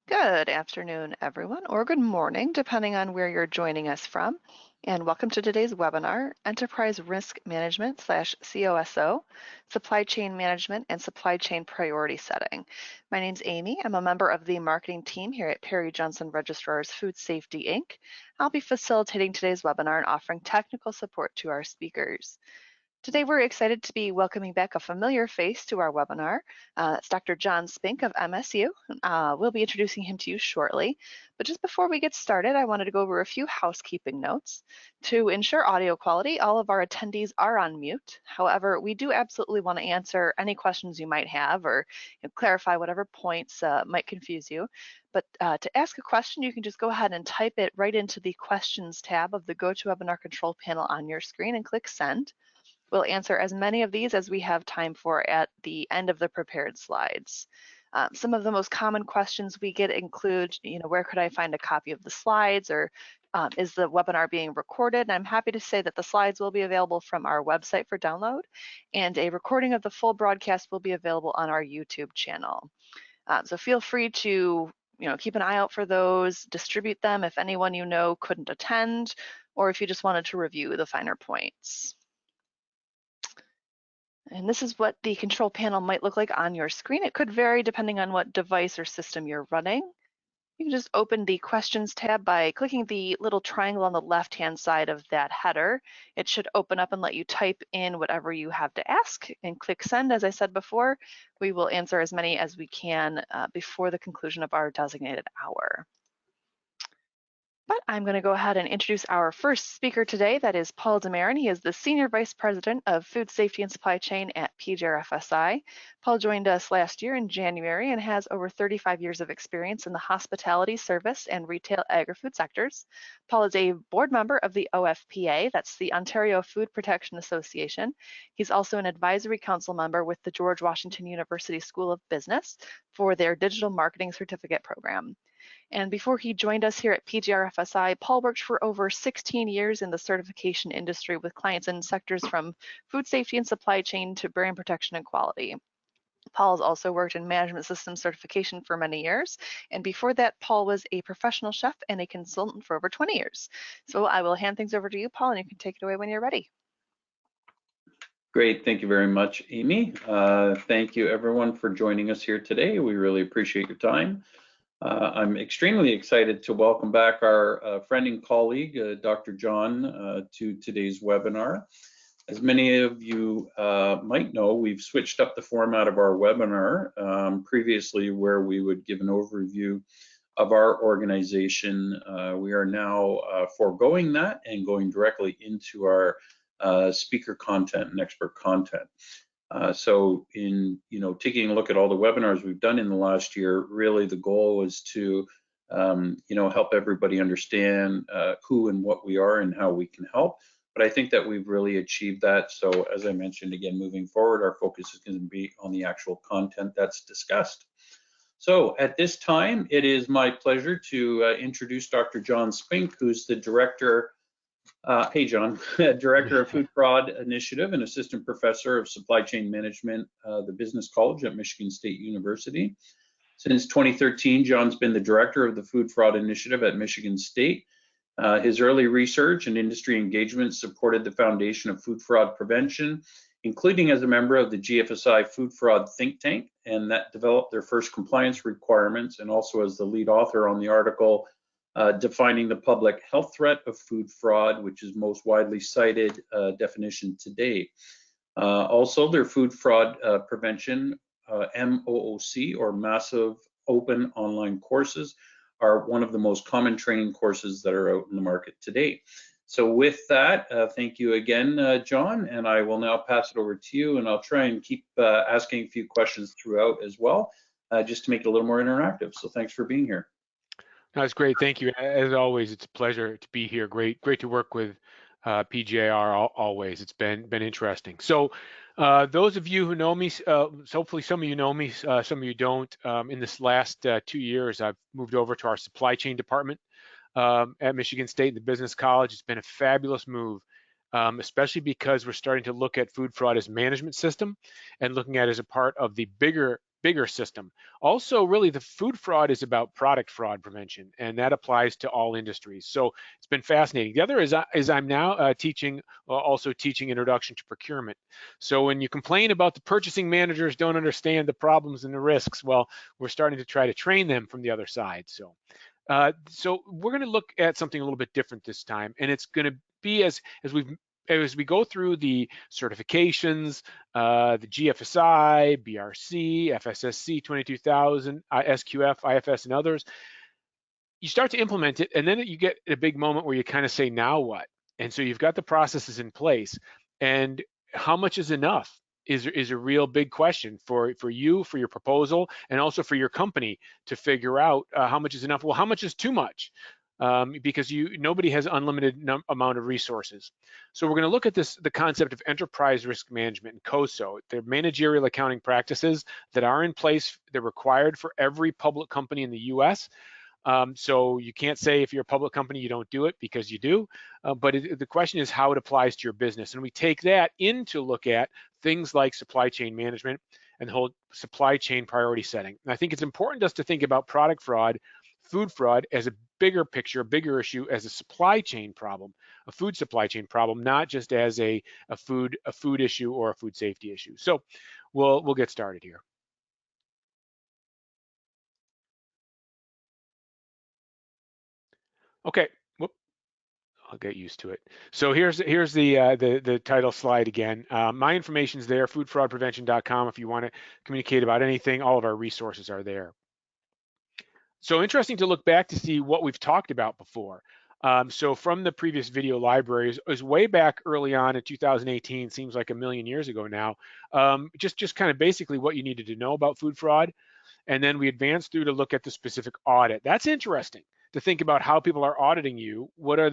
Good afternoon, everyone, or good morning, depending on where you're joining us from. And welcome to today's webinar, Enterprise Risk Management / COSO, Supply Chain Management and Supply Chain Priority Setting. My name's Amy. I'm a member of the marketing team here at Perry Johnson Registrar's Food Safety, Inc. I'll be facilitating today's webinar and offering technical support to our speakers. Today, we're excited to be welcoming back a familiar face to our webinar. It's Dr. John Spink of MSU. We'll be introducing him to you shortly. But just before we get started, I wanted to go over a few housekeeping notes. To ensure audio quality, all of our attendees are on mute. However, we do absolutely want to answer any questions you might have or clarify whatever points might confuse you. But to ask a question, you can just go ahead and type it right into the questions tab of the GoToWebinar control panel on your screen and click send. We'll answer as many of these as we have time for at the end of the prepared slides. Some of the most common questions we get include, where could I find a copy of the slides, or is the webinar being recorded? And I'm happy to say that the slides will be available from our website for download, and a recording of the full broadcast will be available on our YouTube channel. So feel free to keep an eye out for those, distribute them if anyone you know couldn't attend, or if you just wanted to review the finer points. And this is what the control panel might look like on your screen. It could vary depending on what device or system you're running. You can just open the questions tab by clicking the little triangle on the left-hand side of that header. It should open up and let you type in whatever you have to ask and click send. As I said before, we will answer as many as we can before the conclusion of our designated hour. But I'm going to go ahead and introduce our first speaker today. That is Paul Dameron. He is the Senior Vice President of Food Safety and Supply Chain at PJRFSI. Paul joined us last year in January and has over 35 years of experience in the hospitality, service, and retail agri-food sectors. Paul is a board member of the OFPA, that's the Ontario Food Protection Association. He's also an advisory council member with the George Washington University School of Business for their Digital Marketing Certificate program. And before he joined us here at PJRFSI, Paul worked for over 16 years in the certification industry with clients in sectors from food safety and supply chain to brand protection and quality. Paul has also worked in management system certification for many years. And before that, Paul was a professional chef and a consultant for over 20 years. So I will hand things over to you, Paul, and you can take it away when you're ready. Great, thank you very much, Amy. Thank you everyone for joining us here today. We really appreciate your time. I'm extremely excited to welcome back our friend and colleague, Dr. John, to today's webinar. As many of you might know, we've switched up the format of our webinar. Previously, where we would give an overview of our organization, we are now foregoing that and going directly into our speaker content and expert content. So in taking a look at all the webinars we've done in the last year, really the goal was to help everybody understand who and what we are and how we can help. But I think that we've really achieved that. So as I mentioned, again, moving forward, our focus is going to be on the actual content that's discussed. So at this time, it is my pleasure to introduce Dr. John Spink, who's the director hey, John, Director of Food Fraud Initiative and Assistant Professor of Supply Chain Management, the Business College at Michigan State University. Since 2013, John's been the Director of the Food Fraud Initiative at Michigan State. His early research and industry engagement supported the foundation of food fraud prevention, including as a member of the GFSI Food Fraud Think Tank, and that developed their first compliance requirements, and also as the lead author on the article defining the public health threat of food fraud, which is most widely cited definition today. Also, their food fraud prevention, MOOC, or Massive Open Online Courses, are one of the most common training courses that are out in the market today. So with that, thank you again, John, and I will now pass it over to you, and I'll try and keep asking a few questions throughout as well, just to make it a little more interactive. So thanks for being here. That's great. Thank you. As always, it's a pleasure to be here. Great to work with PJR always. It's been interesting. So those of you who know me, hopefully some of you know me, some of you don't. In this last 2 years, I've moved over to our supply chain department at Michigan State, the Business College. It's been a fabulous move, especially because we're starting to look at food fraud as a management system and looking at it as a part of the bigger bigger system. Also, really, the food fraud is about product fraud prevention, and that applies to all industries. So it's been fascinating. The other is I'm now also teaching introduction to procurement. So when you complain about the purchasing managers don't understand the problems and the risks, well, we're starting to try to train them from the other side. So we're going to look at something a little bit different this time, and it's going to be as we go through the certifications, the GFSI, BRC, FSSC 22000, SQF, IFS, and others, you start to implement it, and then you get a big moment where you kind of say, now what? And so you've got the processes in place, and how much is enough is a real big question for you, for your proposal, and also for your company to figure out how much is enough. Well, how much is too much? Because nobody has unlimited amount of resources. So we're going to look at the concept of enterprise risk management and COSO. They're managerial accounting practices that are in place. They're required for every public company in the U.S. So you can't say if you're a public company you don't do it, because you do. But the question is how it applies to your business, and we take that in to look at things like supply chain management and the whole supply chain priority setting. And I think it's important just to think about product fraud, food fraud as a bigger picture, a bigger issue, as a supply chain problem, a food supply chain problem, not just as a food issue or a food safety issue. So we'll get started here. Okay. I'll get used to it. So here's the title slide again. My information's there, foodfraudprevention.com. If you want to communicate about anything, all of our resources are there. So interesting to look back to see what we've talked about before. So from the previous video libraries, it was way back early on in 2018, seems like a million years ago now, just kind of basically what you needed to know about food fraud. And then we advance through to look at the specific audit. That's interesting to think about how people are auditing you. What are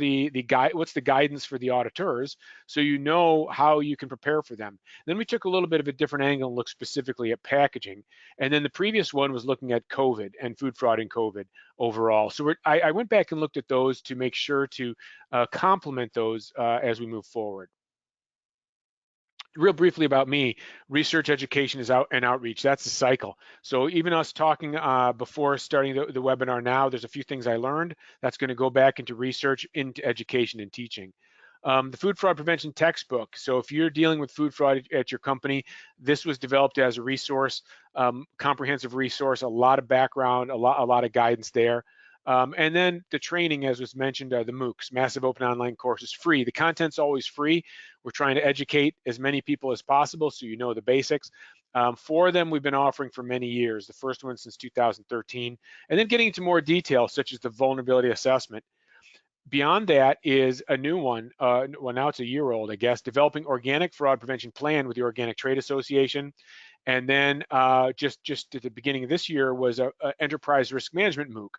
what's the guidance for the auditors, so you know how you can prepare for them. Then we took a little bit of a different angle and looked specifically at packaging. And then the previous one was looking at COVID and food fraud in COVID overall. So I went back and looked at those to make sure to complement those as we move forward. Real briefly about me, research, education is and outreach. That's the cycle. So even us talking before starting the webinar now, there's a few things I learned that's going to go back into research, into education and teaching. The food fraud prevention textbook. So if you're dealing with food fraud at your company, this was developed as a resource, comprehensive resource, a lot of background, a lot of guidance there. And then the training, as was mentioned, the MOOCs, Massive Open Online Courses, free. The content's always free. We're trying to educate as many people as possible so you know the basics. 4 of them we've been offering for many years, the first one since 2013. And then getting into more detail, such as the vulnerability assessment. Beyond that is a new one, well, now it's a year old, I guess, developing organic fraud prevention plan with the Organic Trade Association. And then just at the beginning of this year was a enterprise risk management MOOC,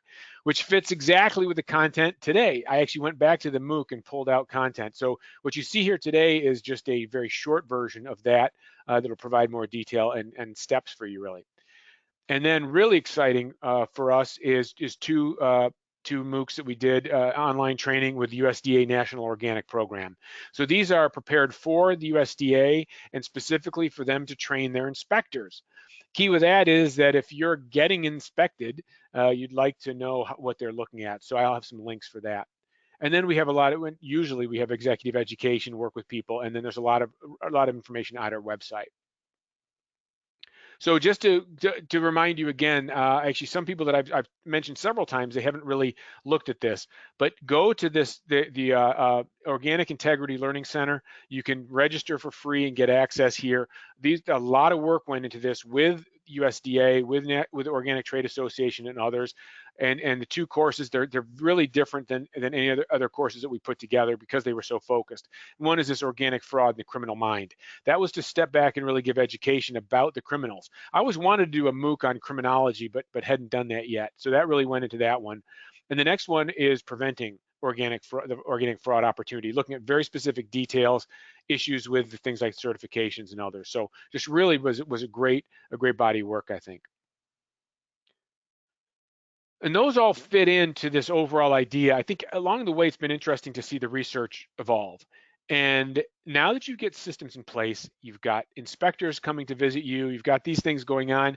which fits exactly with the content today. I actually went back to the MOOC and pulled out content. So what you see here today is just a very short version of that that'll provide more detail and steps for you, really. And then really exciting for us is two MOOCs that we did online training with the USDA National Organic Program. So these are prepared for the USDA and specifically for them to train their inspectors. Key with that is that if you're getting inspected, you'd like to know what they're looking at. So I'll have some links for that. And then we have usually we have executive education, work with people, and then there's a lot of information on our website. So just to remind you again, actually some people that I've mentioned several times, they haven't really looked at this, but go to the Organic Integrity Learning Center. You can register for free and get access here. A lot of work went into this with USDA, with Organic Trade Association and others. And the 2 courses, they're really different than any other courses that we put together because they were so focused. One is this organic fraud and the criminal mind. That was to step back and really give education about the criminals. I always wanted to do a MOOC on criminology, but hadn't done that yet. So that really went into that one. And the next one is preventing the organic fraud opportunity, looking at very specific details, issues with things like certifications and others. So just really was a great body of work, I think. And those all fit into this overall idea. I think along the way, it's been interesting to see the research evolve. And now that you get systems in place, you've got inspectors coming to visit you, you've got these things going on,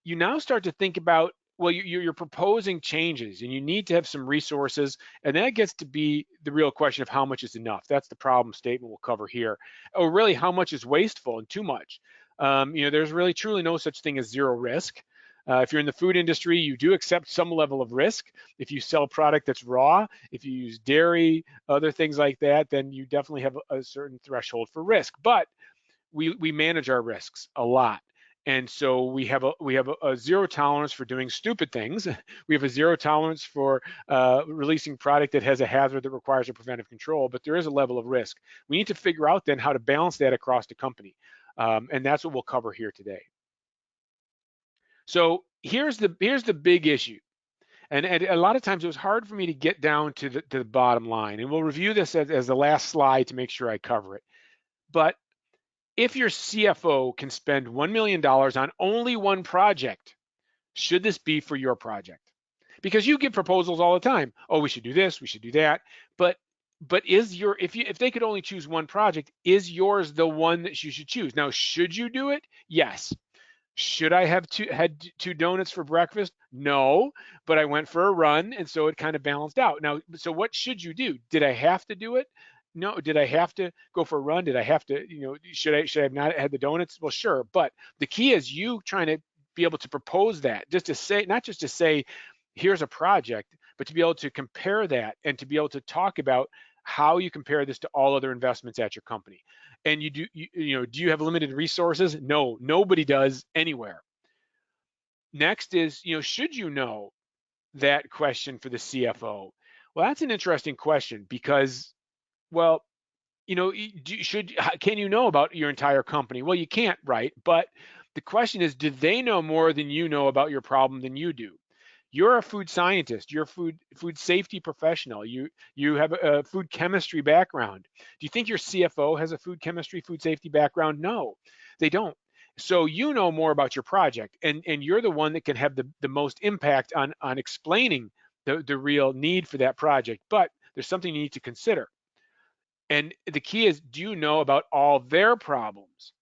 you now start to think about, well, you're proposing changes and you need to have some resources, and that gets to be the real question of how much is enough. That's the problem statement we'll cover here. Or really, how much is wasteful and too much? There's really truly no such thing as zero risk. If you're in the food industry, you do accept some level of risk. If you sell a product that's raw, if you use dairy, other things like that, then you definitely have a certain threshold for risk. But we manage our risks a lot. And so we have a zero tolerance for doing stupid things. We have a zero tolerance for releasing product that has a hazard that requires a preventive control, but there is a level of risk. We need to figure out then how to balance that across the company. And that's what we'll cover here today. So here's the big issue. And a lot of times it was hard for me to get down to the bottom line. And we'll review this as the last slide to make sure I cover it. But if your CFO can spend $1 million on only one project, should this be for your project? Because you get proposals all the time. Oh, we should do this, we should do that. But if they could only choose one project, is yours the one that you should choose? Now, should you do it? Yes. Should I have had two donuts for breakfast? No, but I went for a run, and so it kind of balanced out. Now, so what should you do? Did I have to do it? No. Did I have to go for a run? Did I have to, should I have not had the donuts? Well, sure. But the key is you trying to be able to propose that, just to say, not just to say, here's a project, but to be able to compare that and to be able to talk about how you compare this to all other investments at your company. And do you have limited resources? No, nobody does anywhere. Next is, should you know that question for the CFO? Well, that's an interesting question because, well, can you know about your entire company? Well, you can't, right? But the question is, do they know more than you know about your problem than you do? You're a food scientist. You're a food safety professional. You have a food chemistry background. Do you think your CFO has a food chemistry, food safety background? No, they don't. So you know more about your project, and you're the one that can have the most impact on explaining the real need for that project. But there's something you need to consider. And the key is, do you know about all their problems?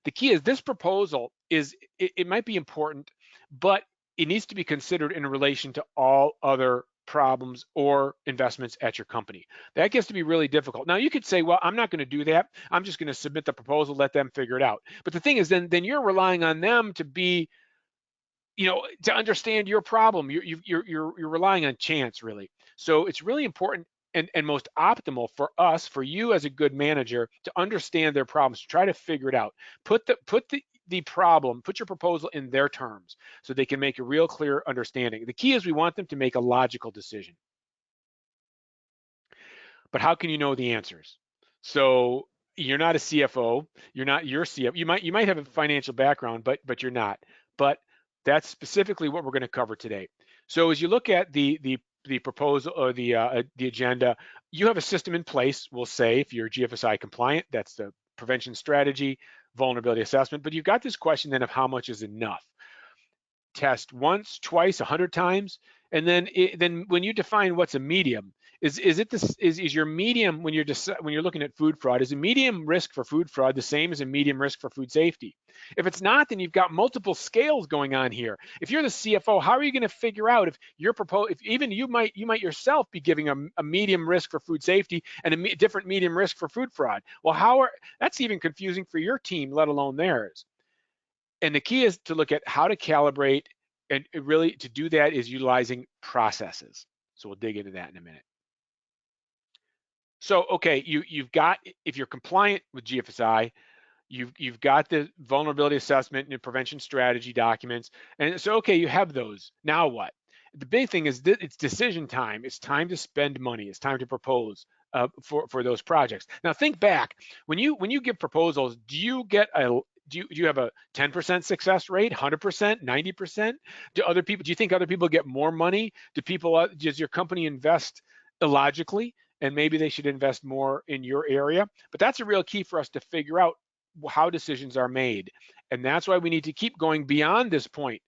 The key is this proposal it might be important, but it needs to be considered in relation to all other problems or investments at your company. That gets to be really difficult. Now you could say, well, I'm not going to do that. I'm just going to submit the proposal, let them figure it out. But the thing is, then you're relying on them to be, to understand your problem. You're relying on chance, really. So it's really important and most optimal for you as a good manager to understand their problems, to try to figure it out. Put the problem, put your proposal in their terms so they can make a real clear understanding. The key is we want them to make a logical decision. But how can you know the answers? So you're not a CFO, you're not your CFO. You might have a financial background, but you're not. But that's specifically what we're going to cover today. So as you look at the proposal or the agenda, you have a system in place. We'll say if you're GFSI compliant, that's the prevention strategy, vulnerability assessment. But you've got this question then of how much is enough. Test once, twice, 100 times, and then when you define what's a medium, is your medium when you're looking at food fraud, is a medium risk for food fraud the same as a medium risk for food safety? If it's not, then you've got multiple scales going on here. If you're the CFO, how are you going to figure out if even you might yourself be giving a medium risk for food safety and a different medium risk for food fraud? Well, that's even confusing for your team, let alone theirs. And the key is to look at how to calibrate, and really to do that is utilizing processes. So we'll dig into that in a minute. So, okay, you've got, if you're compliant with GFSI, you've got the vulnerability assessment and prevention strategy documents. And so, okay, you have those. Now what? The big thing is that it's decision time. It's time to spend money. It's time to propose for those projects. Now think back, when you give proposals, do you have a 10% success rate, 100%, 90%? Do you think other people get more money? Does your company invest illogically? And maybe they should invest more in your area. But that's a real key for us to figure out how decisions are made. And that's why we need to keep going beyond this point,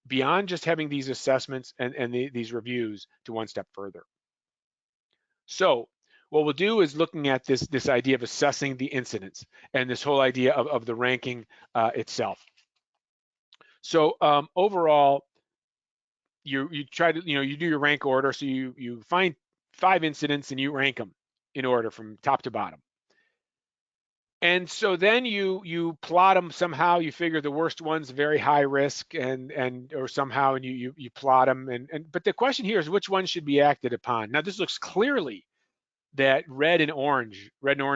beyond just having these assessments and these reviews to one step further. So what we'll do is looking at this idea of assessing the incidents and this whole idea of the ranking itself. So overall, you try to, you do your rank order. So you find 5 incidents and you rank them in order from top to bottom. And so then you plot them somehow. You figure the worst one's very high risk, or somehow, and you plot them. But the question here is which one should be acted upon. Now this looks clearly that red and orange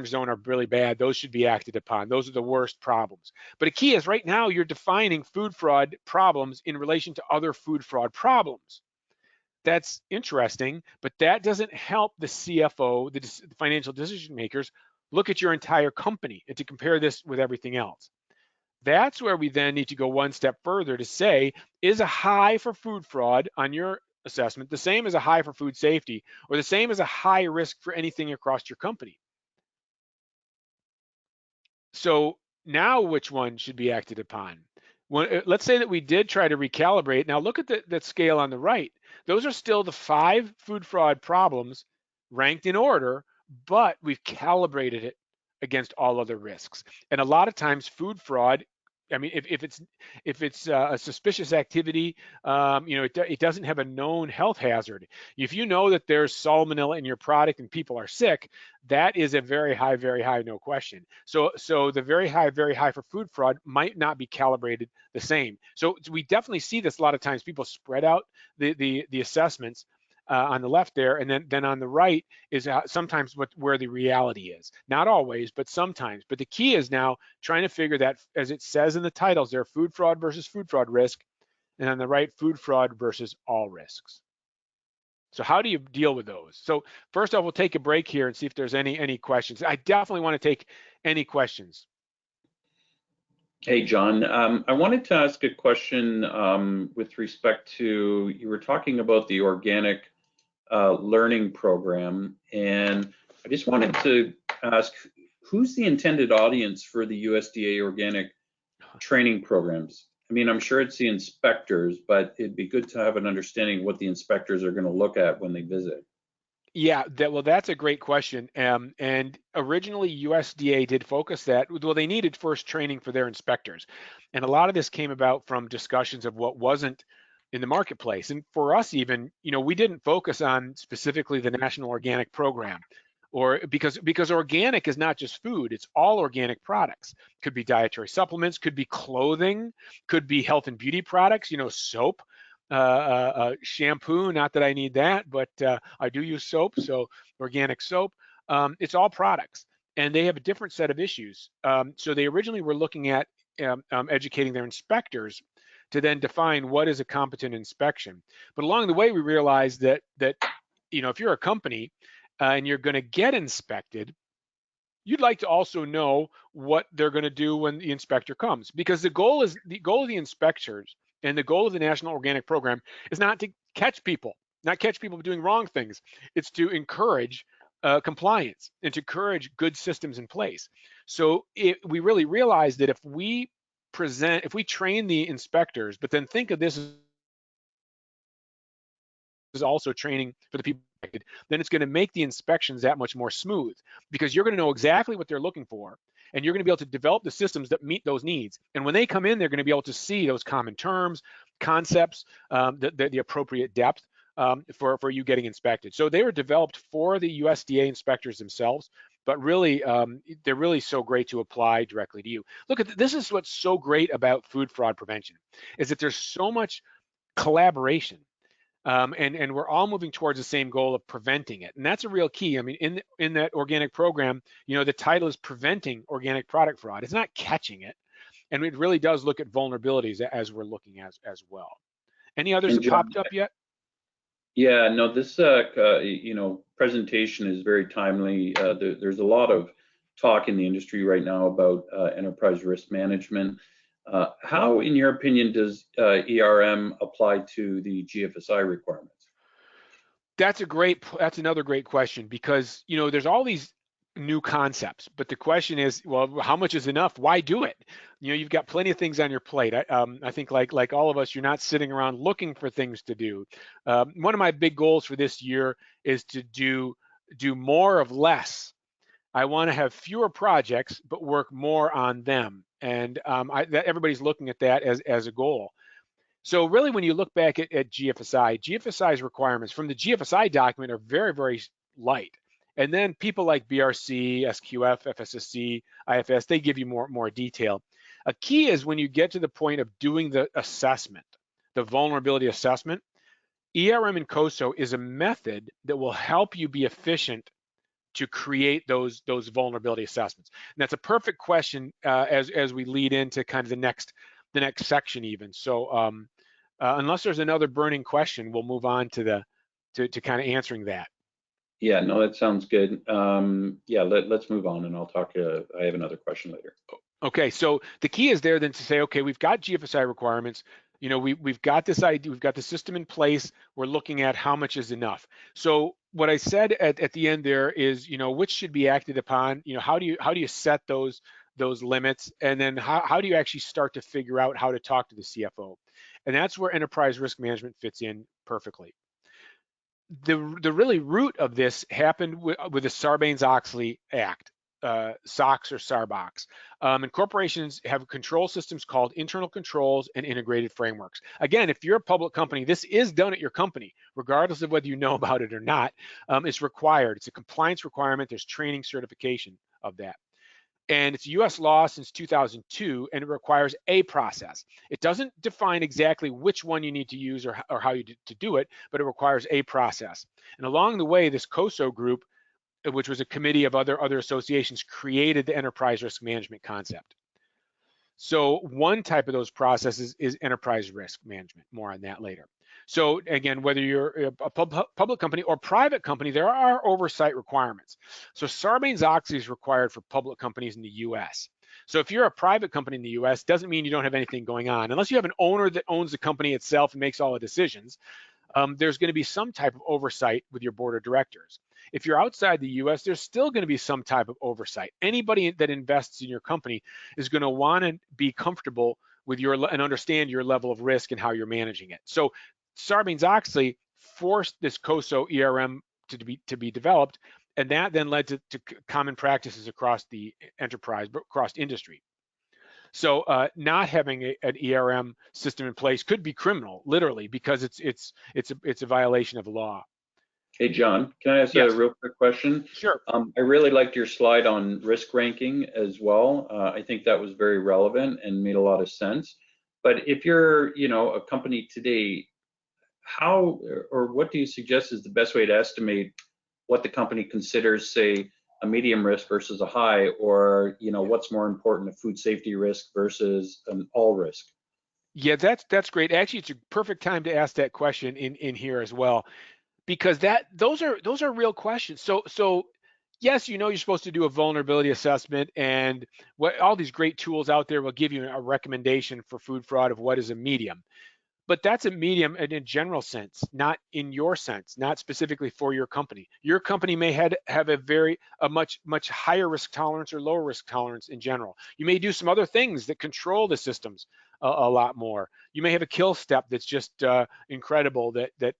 zone are really bad. Those should be acted upon. Those are the worst problems. But the key is right now you're defining food fraud problems in relation to other food fraud problems. That's interesting, but that doesn't help the CFO, the financial decision makers, look at your entire company and to compare this with everything else. That's where we then need to go one step further to say, is a high for food fraud on your assessment the same as a high for food safety, or the same as a high risk for anything across your company? So now which one should be acted upon? Let's say that we did try to recalibrate. Now look at that scale on the right. Those are still the 5 food fraud problems ranked in order, but we've calibrated it against all other risks. And a lot of times food fraud, I mean, if it's a suspicious activity, it doesn't have a known health hazard. If you know that there's salmonella in your product and people are sick, that is a very high, no question. So the very high for food fraud might not be calibrated the same. So we definitely see this a lot of times. People spread out the assessments on the left there, and then on the right is sometimes where the reality is. Not always, but sometimes. But the key is now trying to figure that, as it says in the titles there, food fraud versus food fraud risk, and on the right, food fraud versus all risks. So how do you deal with those? So first off, we'll take a break here and see if there's any questions. I definitely want to take any questions. Hey, John, I wanted to ask a question with respect to, you were talking about the organic learning program, and I just wanted to ask, who's the intended audience for the USDA organic training programs? I mean, I'm sure it's the inspectors, but it'd be good to have an understanding of what the inspectors are going to look at when they visit. Yeah, that's a great question. And originally USDA did focus that. Well, they needed first training for their inspectors. And a lot of this came about from discussions of what wasn't in the marketplace. And for us even, we didn't focus on specifically the National Organic Program, or because organic is not just food, it's all organic products. Could be dietary supplements, could be clothing, could be health and beauty products, soap, shampoo, not that I need that, but I do use soap, so organic soap. It's all products, and they have a different set of issues. So they originally were looking at educating their inspectors to then define what is a competent inspection. But along the way, we realized that if you're a company and you're going to get inspected, you'd like to also know what they're going to do when the inspector comes, because the goal of the inspectors and the goal of the National Organic Program is not to catch people doing wrong things. It's to encourage compliance and to encourage good systems in place. So we really realized that if we train the inspectors, but then think of this as also training for the people, then it's going to make the inspections that much more smooth, because you're going to know exactly what they're looking for, and you're going to be able to develop the systems that meet those needs. And when they come in, they're going to be able to see those common terms, concepts, the appropriate depth for you getting inspected. So they were developed for the USDA inspectors themselves, but really, they're really so great to apply directly to you. Look at this is what's so great about food fraud prevention, is that there's so much collaboration. And we're all moving towards the same goal of preventing it. And that's a real key. I mean, in that organic program, the title is preventing organic product fraud. It's not catching it. And it really does look at vulnerabilities as we're looking as well. Any others that popped up yet? Yeah, no, this presentation is very timely. There's a lot of talk in the industry right now about enterprise risk management. How, in your opinion, does ERM apply to the GFSI requirements? That's another great question, because there's all these new concepts, but the question is, well, how much is enough? Why do it? You've got plenty of things on your plate. I think like all of us, you're not sitting around looking for things to do. One of my big goals for this year is to do more of less. I want to have fewer projects, but work more on them. And everybody's looking at that as a goal. So really, when you look back at GFSI, GFSI's requirements from the GFSI document are very, very light. And then people like BRC, SQF, FSSC, IFS, they give you more detail. A key is when you get to the point of doing the assessment, the vulnerability assessment, ERM and COSO is a method that will help you be efficient to create those vulnerability assessments. And that's a perfect question as we lead into kind of the next section even. So unless there's another burning question, we'll move on to kind of answering that. Yeah, no, that sounds good. Yeah, let's move on, and I'll talk. I have another question later. Okay, so the key is there then to say, okay, we've got GFSI requirements. You know, we've got this idea, we've got the system in place. We're looking at how much is enough. So what I said at the end there is, you know, which should be acted upon. You know, how do you set those limits, and then how do you actually start to figure out how to talk to the CFO? And that's where enterprise risk management fits in perfectly. The really root of this happened with the Sarbanes-Oxley Act. SOX or SARBOX. And corporations have control systems called internal controls and integrated frameworks. Again, if you're a public company, this is done at your company, regardless of whether you know about it or not. It's required. It's a compliance requirement. There's training certification of that. And it's US law since 2002, and it requires a process. It doesn't define exactly which one you need to use or how you to do it, but it requires a process. And along the way, this COSO group, which was a committee of other associations, created the enterprise risk management concept. So one type of those processes is enterprise risk management. More on that later. So again, whether you're a public company or private company, there are oversight requirements. So Sarbanes-Oxley is required for public companies in the US. So if you're a private company in the US, doesn't mean you don't have anything going on. Unless you have an owner that owns the company itself and makes all the decisions, there's going to be some type of oversight with your board of directors. If you're outside the US, there's still going to be some type of oversight. Anybody that invests in your company is going to want to be comfortable with and understand your level of risk and how you're managing it. So Sarbanes-Oxley forced this COSO ERM to be developed, and that then led to common practices across the enterprise, across industry. So not having an ERM system in place could be criminal, literally, because it's a violation of the law. Hey, John, can I ask a real quick question? Sure. I really liked your slide on risk ranking as well. I think that was very relevant and made a lot of sense. But if you're, you know, a company today, how or what do you suggest is the best way to estimate what the company considers, say, a medium risk versus a high, or, you know, what's more important, a food safety risk versus an all risk? Yeah, that's great. Actually, it's a perfect time to ask that question in here as well, because those are real questions. So yes, you know, you're supposed to do a vulnerability assessment, and all these great tools out there will give you a recommendation for food fraud of what is a medium. But that's a medium in a general sense, not in your sense, not specifically for your company. Your company may have a much higher risk tolerance or lower risk tolerance in general. You may do some other things that control the systems a lot more. You may have a kill step that's just incredible that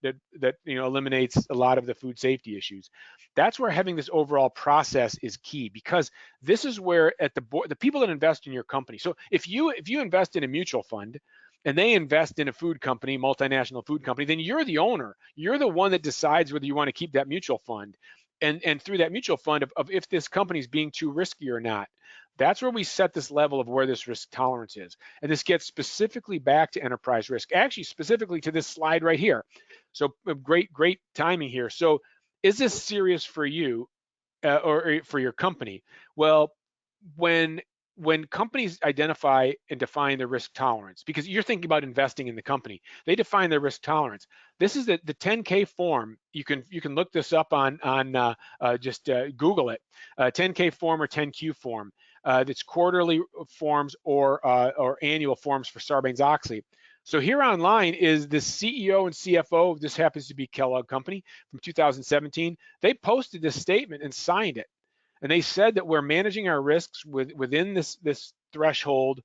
you know, eliminates a lot of the food safety issues. That's where having this overall process is key, because this is where at the board, the people that invest in your company. So if you invest in a mutual fund, and they invest in a food company, multinational food company, then you're the owner. You're the one that decides whether you want to keep that mutual fund. And through that mutual fund of if this company is being too risky or not. That's where we set this level of where this risk tolerance is. And this gets specifically back to enterprise risk, actually specifically to this slide right here. So great timing here. So is this serious for you or for your company? Well, when companies identify and define their risk tolerance, because you're thinking about investing in the company, they define their risk tolerance. This is the 10K form. You can look this up on just Google it. 10K form or 10Q form. That's quarterly forms or annual forms for Sarbanes-Oxley. So here online is the CEO and CFO. This happens to be Kellogg Company from 2017. They posted this statement and signed it. And they said that we're managing our risks within this threshold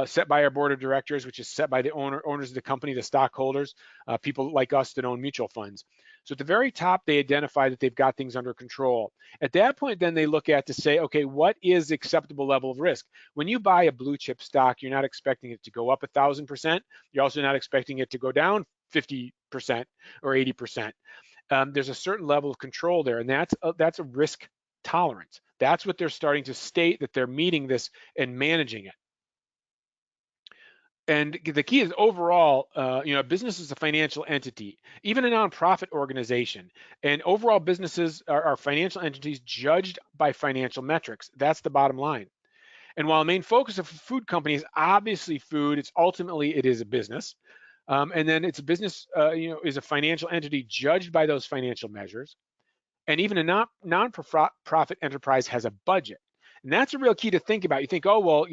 set by our board of directors, which is set by the owners of the company, the stockholders, people like us that own mutual funds. So at the very top, they identify that they've got things under control. At that point, then they look at to say, okay, what is acceptable level of risk? When you buy a blue chip stock, you're not expecting it to go up 1,000%. You're also not expecting it to go down 50% or 80%. There's a certain level of control there, and that's a risk tolerance. That's what they're starting to state, that they're meeting this and managing it. And the key is overall, a business is a financial entity, even a nonprofit organization. And overall businesses are financial entities judged by financial metrics. That's the bottom line. And while the main focus of a food company is obviously food, it is a business. And then it's a business, is a financial entity judged by those financial measures. And even a non-profit enterprise has a budget. And that's a real key to think about. You think, oh, well,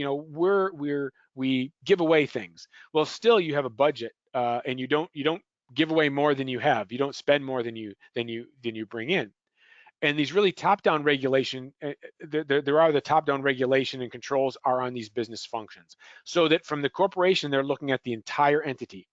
we give away things. Well, still you have a budget, and you don't give away more than you have. You don't spend more than you bring in. And these really top-down regulation, the top-down regulation and controls are on these business functions. So that from the corporation, they're looking at the entire entity.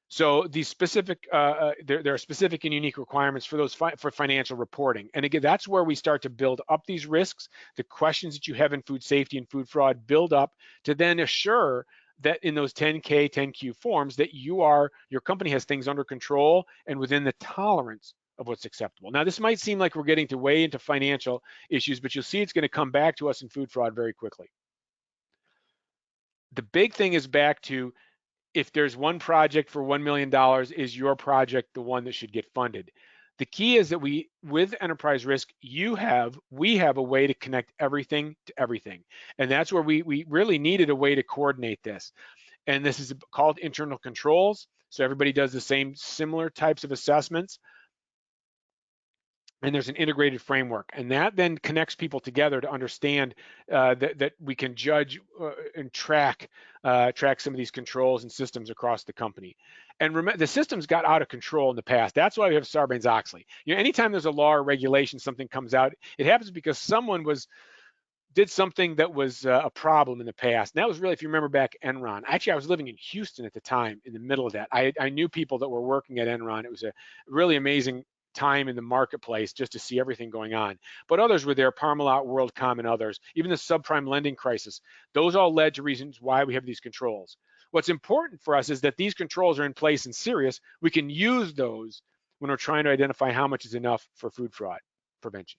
So these specific, there are specific and unique requirements for those for financial reporting. And again, that's where we start to build up these risks. The questions that you have in food safety and food fraud build up to then assure that in those 10K, 10Q forms that your company has things under control and within the tolerance of what's acceptable. Now, this might seem like we're getting way into financial issues, but you'll see it's going to come back to us in food fraud very quickly. The big thing is back to, if there's one project for $1 million, is your project the one that should get funded? The key is that with enterprise risk, we have a way to connect everything to everything. And that's where we really needed a way to coordinate this. And this is called internal controls. So everybody does the similar types of assessments. And there's an integrated framework, and that then connects people together to understand that we can judge and track some of these controls and systems across the company. And remember, the systems got out of control in the past. That's why we have Sarbanes-Oxley. Anytime there's a law or regulation, something comes out, it happens because someone did something that was a problem in the past. And that was really, if you remember back, Enron. Actually, I was living in Houston at the time, in the middle of that. I knew people that were working at Enron. It was a really amazing time in the marketplace just to see everything going on. But others were there, Parmalat, WorldCom, and others. Even the subprime lending crisis. Those all led to reasons why we have these controls. What's important for us is that these controls are in place and serious. We can use those when we're trying to identify how much is enough for food fraud prevention.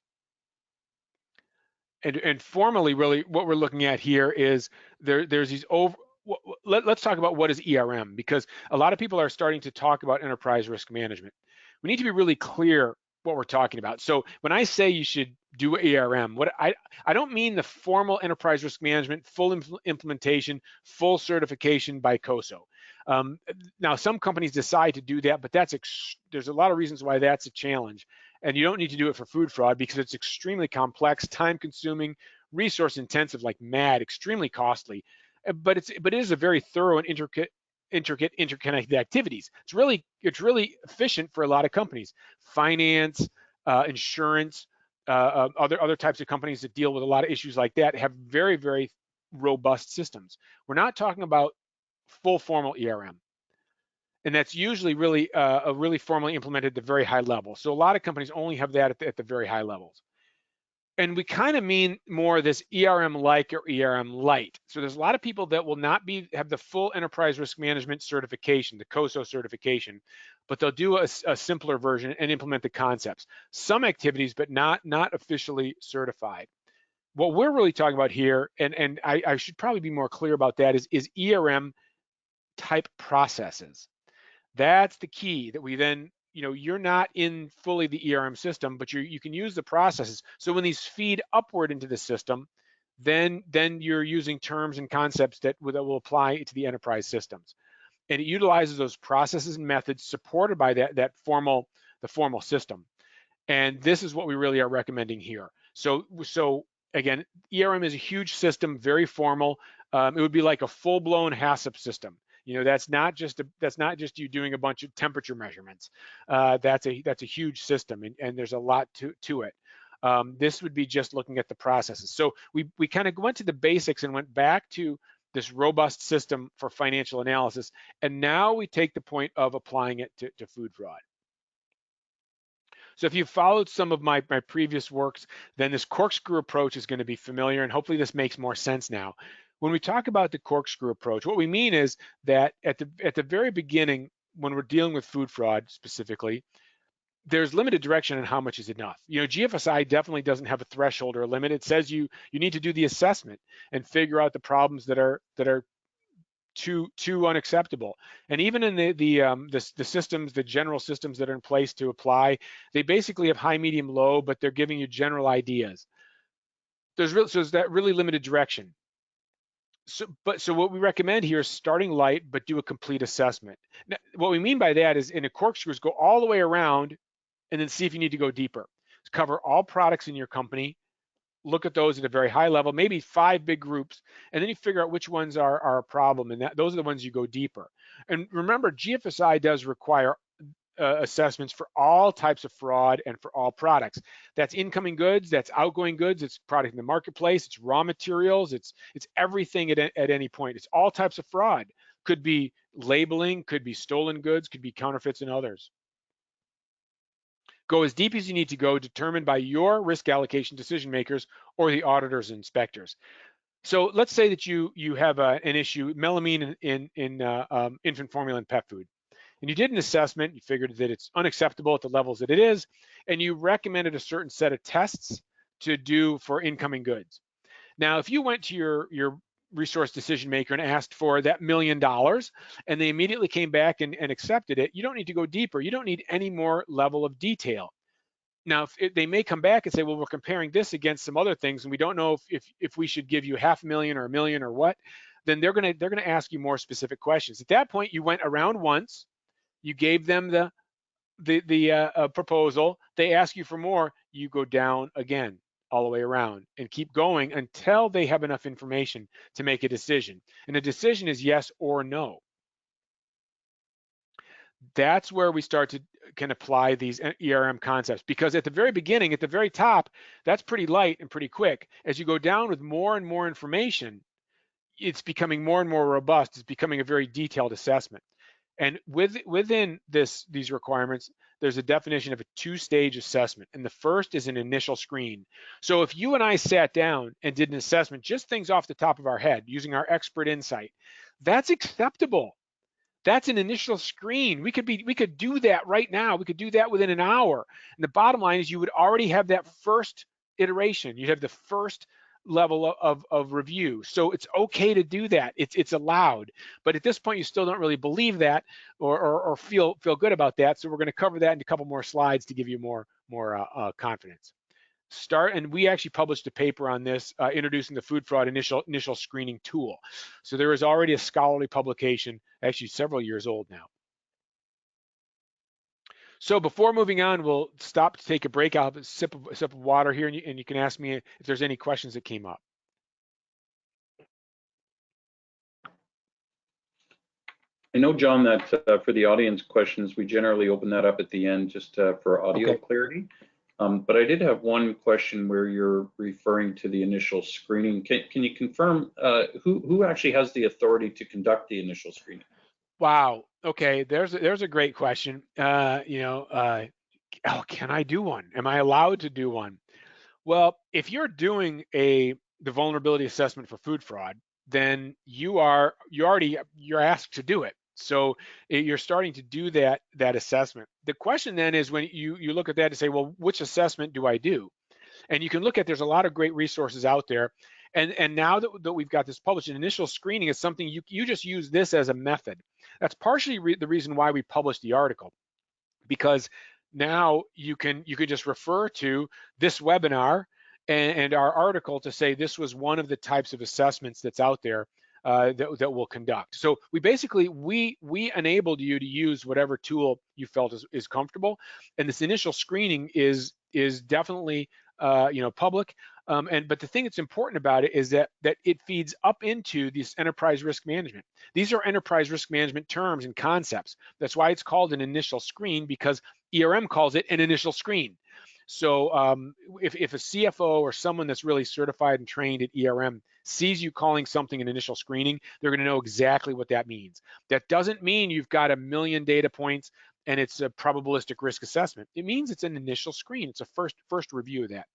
And formally, really, what we're looking at here is there's these let's talk about what is ERM, because a lot of people are starting to talk about enterprise risk management. We need to be really clear what we're talking about. So when I say you should do ERM, I don't mean the formal enterprise risk management, full implementation, full certification by COSO. Now, some companies decide to do that, but there's a lot of reasons why that's a challenge. And you don't need to do it for food fraud because it's extremely complex, time-consuming, resource-intensive, like mad, extremely costly. But it is a very thorough and interconnected activities. It's really efficient for a lot of companies. Finance, insurance, other types of companies that deal with a lot of issues like that have very, very robust systems. We're not talking about full formal ERM. And that's usually really formally implemented at the very high level. So a lot of companies only have that at the very high levels. And we kind of mean more this ERM-like or ERM-light. So there's a lot of people that will not have the full enterprise risk management certification, the COSO certification, but they'll do a simpler version and implement the concepts. Some activities, but not officially certified. What we're really talking about here, and I should probably be more clear about that, is ERM type processes. That's the key, that we then, you're not in fully the ERM system, but you can use the processes. So when these feed upward into the system, then you're using terms and concepts that will apply to the enterprise systems. And it utilizes those processes and methods supported by the formal system. And this is what we really are recommending here. So again, ERM is a huge system, very formal. It would be like a full-blown HACCP system. That's not just you doing a bunch of temperature measurements. That's a huge system, and there's a lot to it. This would be just looking at the processes. So we kind of went to the basics and went back to this robust system for financial analysis. And now we take the point of applying it to food fraud. So if you've followed some of my previous works, then this corkscrew approach is going to be familiar, and hopefully this makes more sense now. When we talk about the corkscrew approach, what we mean is that at the very beginning, when we're dealing with food fraud specifically, there's limited direction on how much is enough. You know, GFSI definitely doesn't have a threshold or a limit. It says you need to do the assessment and figure out the problems that are too unacceptable. And even in the systems, the general systems that are in place to apply, they basically have high, medium, low, but they're giving you general ideas. So there's that really limited direction. So what we recommend here is starting light, but do a complete assessment. Now, what we mean by that is in a corkscrew is go all the way around and then see if you need to go deeper. Cover all products in your company, look at those at a very high level, maybe 5 big groups, and then you figure out which ones are a problem, and those are the ones you go deeper. And remember, GFSI does require assessments for all types of fraud and for all products. That's incoming goods, that's outgoing goods, it's product in the marketplace, it's raw materials, it's everything at any point. It's all types of fraud. Could be labeling, could be stolen goods, could be counterfeits and others. Go as deep as you need to go, determined by your risk allocation decision makers or the auditors and inspectors. So let's say that you have an issue, melamine in infant formula and pet food, and you did an assessment. You figured that it's unacceptable at the levels that it is, and you recommended a certain set of tests to do for incoming goods. Now, if you went to your resource decision maker and asked for that $1 million, and they immediately came back and accepted it, you don't need to go deeper. You don't need any more level of detail. Now, they may come back and say, well, we're comparing this against some other things, and we don't know if we should give you $500,000 or $1 million or what, then they're gonna ask you more specific questions. At that point, you went around once, you gave them the proposal, they ask you for more, you go down again, all the way around, and keep going until they have enough information to make a decision. And a decision is yes or no. That's where we can apply these ERM concepts, because at the very beginning, at the very top, that's pretty light and pretty quick. As you go down with more and more information, it's becoming more and more robust. It's becoming a very detailed assessment. And within these requirements, there's a definition of a 2-stage assessment. And the first is an initial screen. So if you and I sat down and did an assessment, just things off the top of our head, using our expert insight, that's acceptable. That's an initial screen. We could do that right now. We could do that within an hour. And the bottom line is you would already have that first iteration. You'd have the first level of review. So it's okay to do that. It's allowed. But at this point, you still don't really believe that or feel good about that. So we're going to cover that in a couple more slides to give you more confidence. And we actually published a paper on this, introducing the food fraud initial screening tool. So there is already a scholarly publication, actually several years old now. So before moving on, we'll stop to take a break. I'll have a sip of water here, and you can ask me if there's any questions that came up. I know, John, that for the audience questions, we generally open that up at the end just for audio clarity. But I did have one question where you're referring to the initial screening. Can you confirm who actually has the authority to conduct the initial screening? Wow. Okay. There's a great question. Can I do one? Am I allowed to do one? Well, if you're doing the vulnerability assessment for food fraud, then you're asked to do it. So you're starting to do that assessment. The question then is, when you look at that to say, well, which assessment do I do? And you can look at, there's a lot of great resources out there. And now that we've got this published, an initial screening is something you just use this as a method. That's partially the reason why we published the article, because now you can just refer to this webinar and our article to say this was one of the types of assessments that's out there that we'll conduct. So we basically we enabled you to use whatever tool you felt is comfortable, and this initial screening is definitely public. But the thing that's important about it is that it feeds up into this enterprise risk management. These are enterprise risk management terms and concepts. That's why it's called an initial screen, because ERM calls it an initial screen. So if a CFO or someone that's really certified and trained at ERM sees you calling something an initial screening, they're going to know exactly what that means. That doesn't mean you've got 1 million data points and it's a probabilistic risk assessment. It means it's an initial screen. It's a first review of that.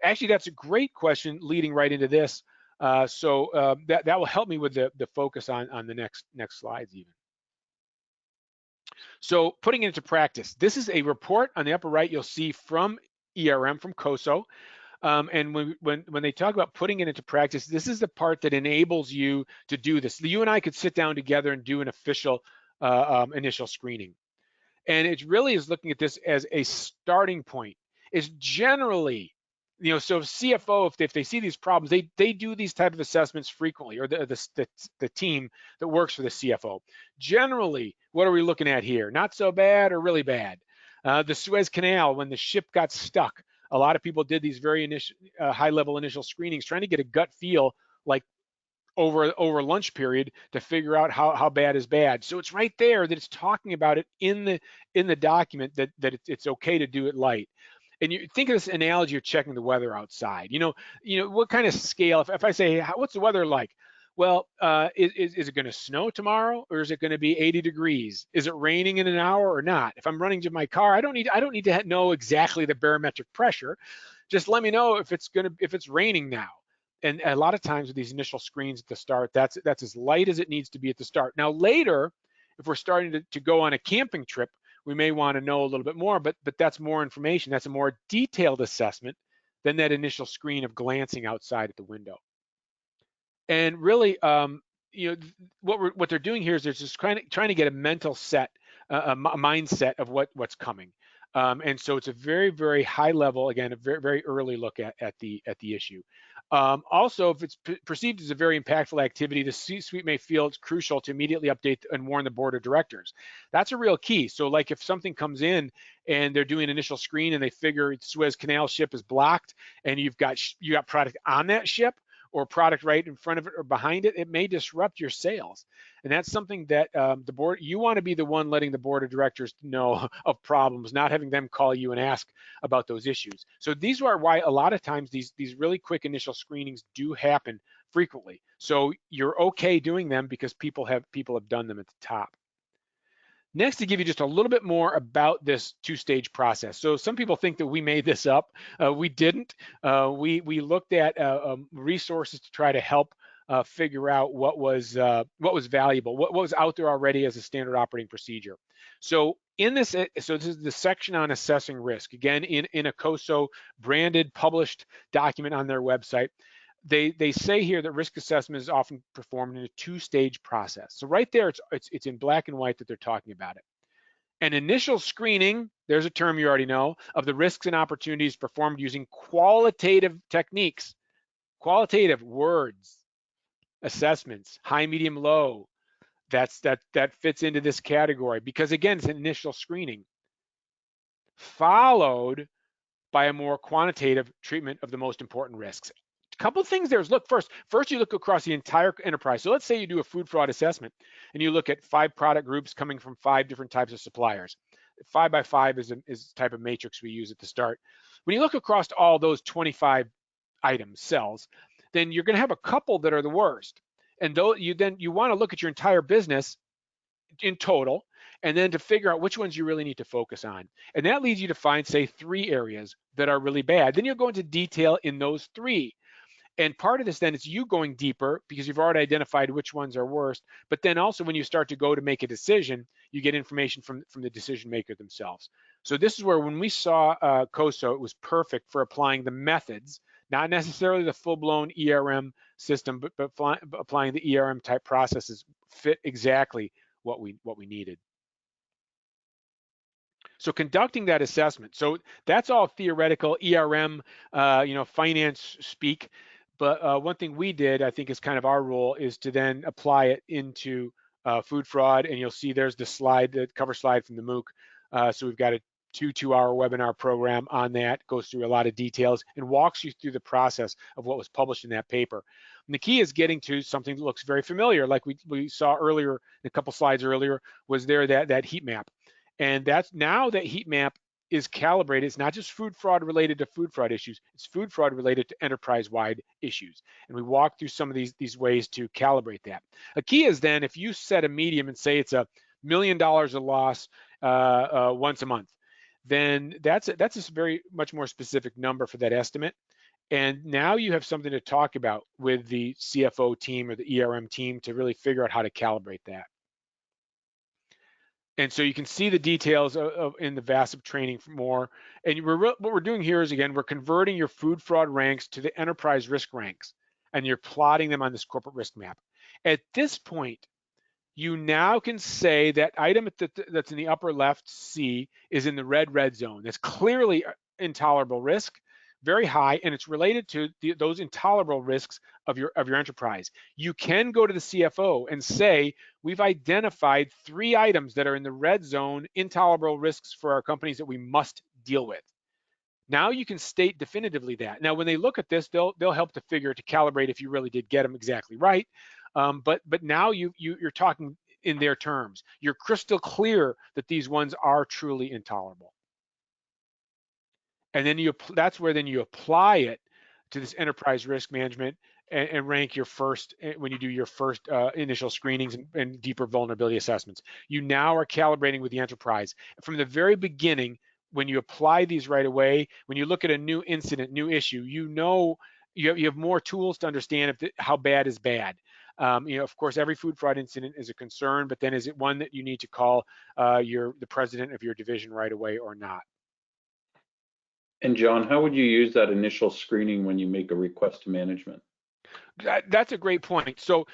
Actually, that's a great question leading right into this. That will help me with the focus on the next slides even. So putting it into practice, this is a report on the upper right you'll see from ERM, from COSO. And when they talk about putting it into practice, this is the part that enables you to do this. You and I could sit down together and do an official initial screening. And it really is looking at this as a starting point. It's generally, so CFO, if they see these problems, they do these type of assessments frequently, or the team that works for the CFO. Generally, what are we looking at here? Not so bad or really bad. The Suez Canal, when the ship got stuck, a lot of people did these very high-level initial screenings, trying to get a gut feel, like over lunch period, to figure out how bad is bad. So it's right there that it's talking about it in the document that it's okay to do it light. And you think of this analogy of checking the weather outside. What kind of scale? If I say, what's the weather like? Well, is it going to snow tomorrow, or is it going to be 80 degrees? Is it raining in an hour or not? If I'm running to my car, I don't need to know exactly the barometric pressure. Just let me know if it's raining now. And a lot of times with these initial screens at the start, that's as light as it needs to be at the start. Now later, if we're starting to go on a camping trip, we may want to know a little bit more, but that's more information. That's a more detailed assessment than that initial screen of glancing outside at the window. And really, what they're doing here is they're just trying to get a mental set, a mindset of what's coming. And so it's a very, very high level, again, a very, very early look at the issue. Also, if it's perceived as a very impactful activity, the C-suite may feel it's crucial to immediately update and warn the board of directors. That's a real key. So like if something comes in and they're doing an initial screen and they figure Suez Canal ship is blocked and you got product on that ship, or product right in front of it or behind it, it may disrupt your sales. And that's something that you want to be the one letting the board of directors know of problems, not having them call you and ask about those issues. So these are why a lot of times these really quick initial screenings do happen frequently. So you're okay doing them because people have done them at the top. Next, to give you just a little bit more about this two-stage process. So some people think that we made this up. We didn't. We looked at resources to try to help figure out what was valuable, what was out there already as a standard operating procedure. So this is the section on assessing risk. Again, in a COSO branded, published document on their website. They say here that risk assessment is often performed in a two-stage process. So right there, it's in black and white that they're talking about it. An initial screening, there's a term you already know, of the risks and opportunities performed using qualitative techniques, qualitative words, assessments, high, medium, low. That fits into this category because again, it's an initial screening, followed by a more quantitative treatment of the most important risks. A couple of things there is look first you look across the entire enterprise. So let's say you do a food fraud assessment and you look at 5 product groups coming from 5 different types of suppliers. 5 by 5 is the type of matrix we use at the start. When you look across all those 25 items, cells, then you're going to have a couple that are the worst. And you want to look at your entire business in total, and then to figure out which ones you really need to focus on. And that leads you to find, say, 3 areas that are really bad. Then you'll go into detail in those 3. And part of this then is you going deeper because you've already identified which ones are worst. But then also when you start to go to make a decision, you get information from the decision maker themselves. So this is where when we saw COSO, it was perfect for applying the methods, not necessarily the full-blown ERM system, but applying the ERM type processes fit exactly what we needed. So conducting that assessment. So that's all theoretical ERM, finance speak. But one thing we did, I think is kind of our role, is to then apply it into food fraud. And you'll see there's the slide, the cover slide from the MOOC. So we've got a 2-hour webinar program on that, goes through a lot of details and walks you through the process of what was published in that paper. And the key is getting to something that looks very familiar, like we saw earlier, a couple slides earlier, was there that heat map. And that's now that heat map is calibrated. It's not just food fraud related to food fraud issues, it's food fraud related to enterprise-wide issues. And we walk through some of these ways to calibrate that. A key is then if you set a medium and say it's $1 million of loss once a month, then that's a very much more specific number for that estimate. And now you have something to talk about with the CFO team or the ERM team to really figure out how to calibrate that. And so you can see the details in the VASP training for more. And what we're doing here is, again, we're converting your food fraud ranks to the enterprise risk ranks, and you're plotting them on this corporate risk map. At this point, you now can say that item that's in the upper left C is in the red zone. That's clearly intolerable risk, very high, and it's related to those intolerable risks of your enterprise. You can go to the CFO and say, we've identified 3 items that are in the red zone, intolerable risks for our companies that we must deal with. Now you can state definitively that. Now, when they look at this, they'll help to calibrate if you really did get them exactly right. But now you're talking in their terms. You're crystal clear that these ones are truly intolerable. And then that's where then you apply it to this enterprise risk management and rank your first, when you do your first initial screenings and deeper vulnerability assessments. You now are calibrating with the enterprise. From the very beginning, when you apply these right away, when you look at a new incident, new issue, you have more tools to understand how bad is bad. Of course, every food fraud incident is a concern, but then is it one that you need to call the president of your division right away or not? And John, how would you use that initial screening when you make a request to management? That's a great point. So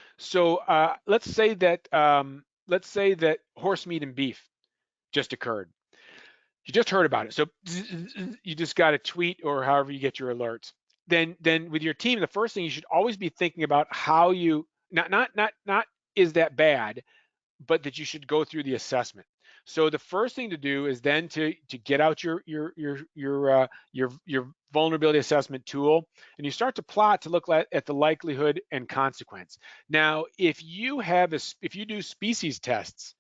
let's say that horse meat and beef just occurred. You just heard about it. So you just got a tweet or however you get your alerts. Then with your team, the first thing you should always be thinking about how you not is that bad, but that you should go through the assessment. So the first thing to do is then to get out your vulnerability assessment tool, and you start to plot to look at the likelihood and consequence. Now, if you do species tests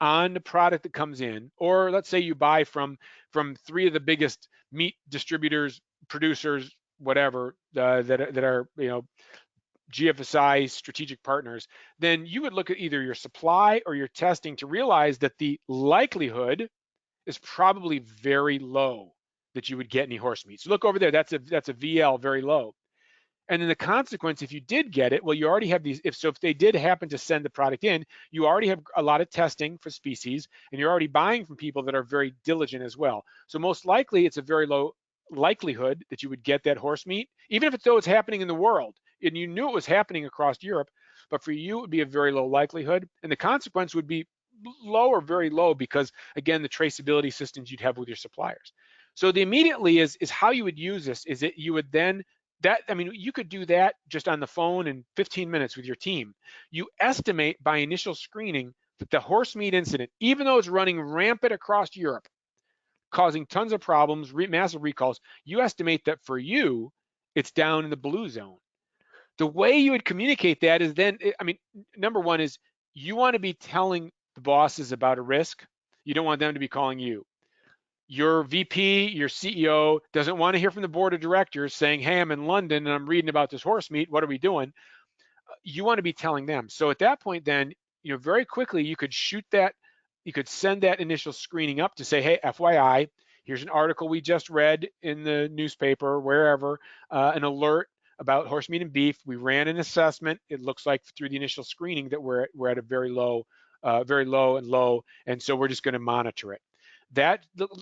on the product that comes in, or let's say you buy from 3 of the biggest meat distributors, producers, whatever, that are GFSI strategic partners, then you would look at either your supply or your testing to realize that the likelihood is probably very low that you would get any horse meat. So look over there, that's a VL, very low. And then the consequence, if you did get it, well, you already have these, if they did happen to send the product in, you already have a lot of testing for species, and you're already buying from people that are very diligent as well. So most likely it's a very low likelihood that you would get that horse meat, even if it's happening in the world and you knew it was happening across Europe, but for you it would be a very low likelihood, and the consequence would be low or very low because, again, the traceability systems you'd have with your suppliers. So the immediately is how you would use this is that you would then, you could do that just on the phone in 15 minutes with your team. You estimate by initial screening that the horse meat incident, even though it's running rampant across Europe, causing tons of problems, massive recalls, you estimate that for you, it's down in the blue zone. The way you would communicate that is then, number one is you want to be telling the bosses about a risk. You don't want them to be calling you. Your VP, your CEO doesn't want to hear from the board of directors saying, hey, I'm in London and I'm reading about this horse meat. What are we doing? You want to be telling them. So at that point, then, very quickly you could send that initial screening up to say, hey, FYI, here's an article we just read in the newspaper, wherever, an alert about horse meat and beef. We ran an assessment. It looks like through the initial screening that we're at a very low and low, and so we're just going to monitor it.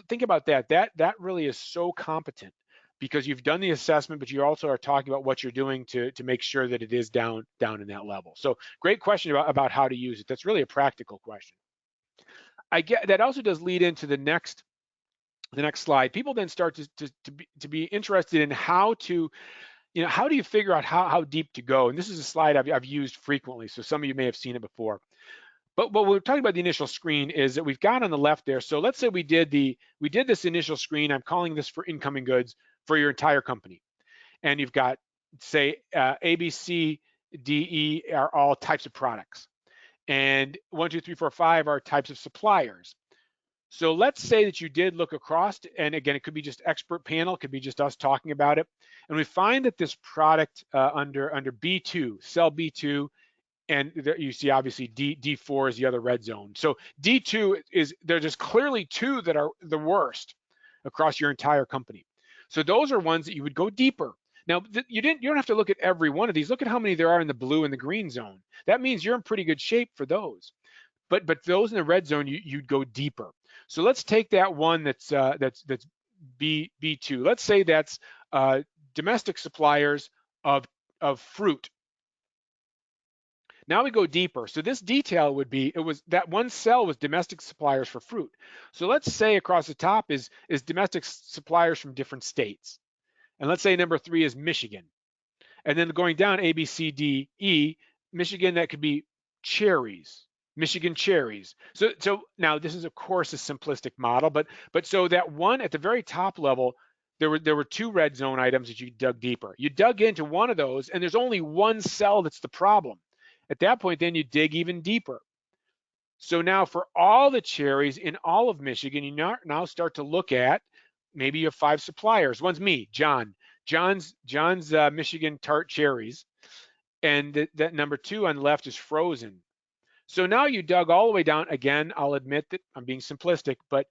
Think about that. That really is so competent because you've done the assessment, but you also are talking about what you're doing to make sure that it is down in that level. So great question about how to use it. That's really a practical question. I get that also does lead into the next slide. People then start to be interested in how to, how do you figure out how deep to go? And this is a slide I've used frequently, so some of you may have seen it before. But what we're talking about the initial screen is that we've got on the left there. So let's say we did this initial screen. I'm calling this for incoming goods for your entire company, and you've got, say, A, B, C, D, E are all types of products, and 1, 2, 3, 4, 5 are types of suppliers. So let's say that you did look across, and again, it could be just expert panel, it could be just us talking about it, and we find that this product under B2, cell B2, and you see obviously D4 is the other red zone. So D2 is, there's just clearly two that are the worst across your entire company. So those are ones that you would go deeper. Now you don't have to look at every one of these. Look at how many there are in the blue and the green zone. That means you're in pretty good shape for those. But those in the red zone, you'd go deeper. So let's take that one that's B2. Let's say that's domestic suppliers of fruit. Now we go deeper. So this detail would be, it was that one cell was domestic suppliers for fruit. So let's say across the top is domestic suppliers from different states. And let's say number 3 is Michigan. And then going down A, B, C, D, E, Michigan, that could be cherries, Michigan cherries. So now this is of course a simplistic model, but so that one at the very top level, there were 2 red zone items that you dug deeper. You dug into one of those and there's only one cell that's the problem. At that point, then you dig even deeper. So now for all the cherries in all of Michigan, you now start to look at, maybe you have 5 suppliers. One's me, John. John's Michigan tart cherries. And that number 2 on the left is frozen. So now you dug all the way down. Again, I'll admit that I'm being simplistic, but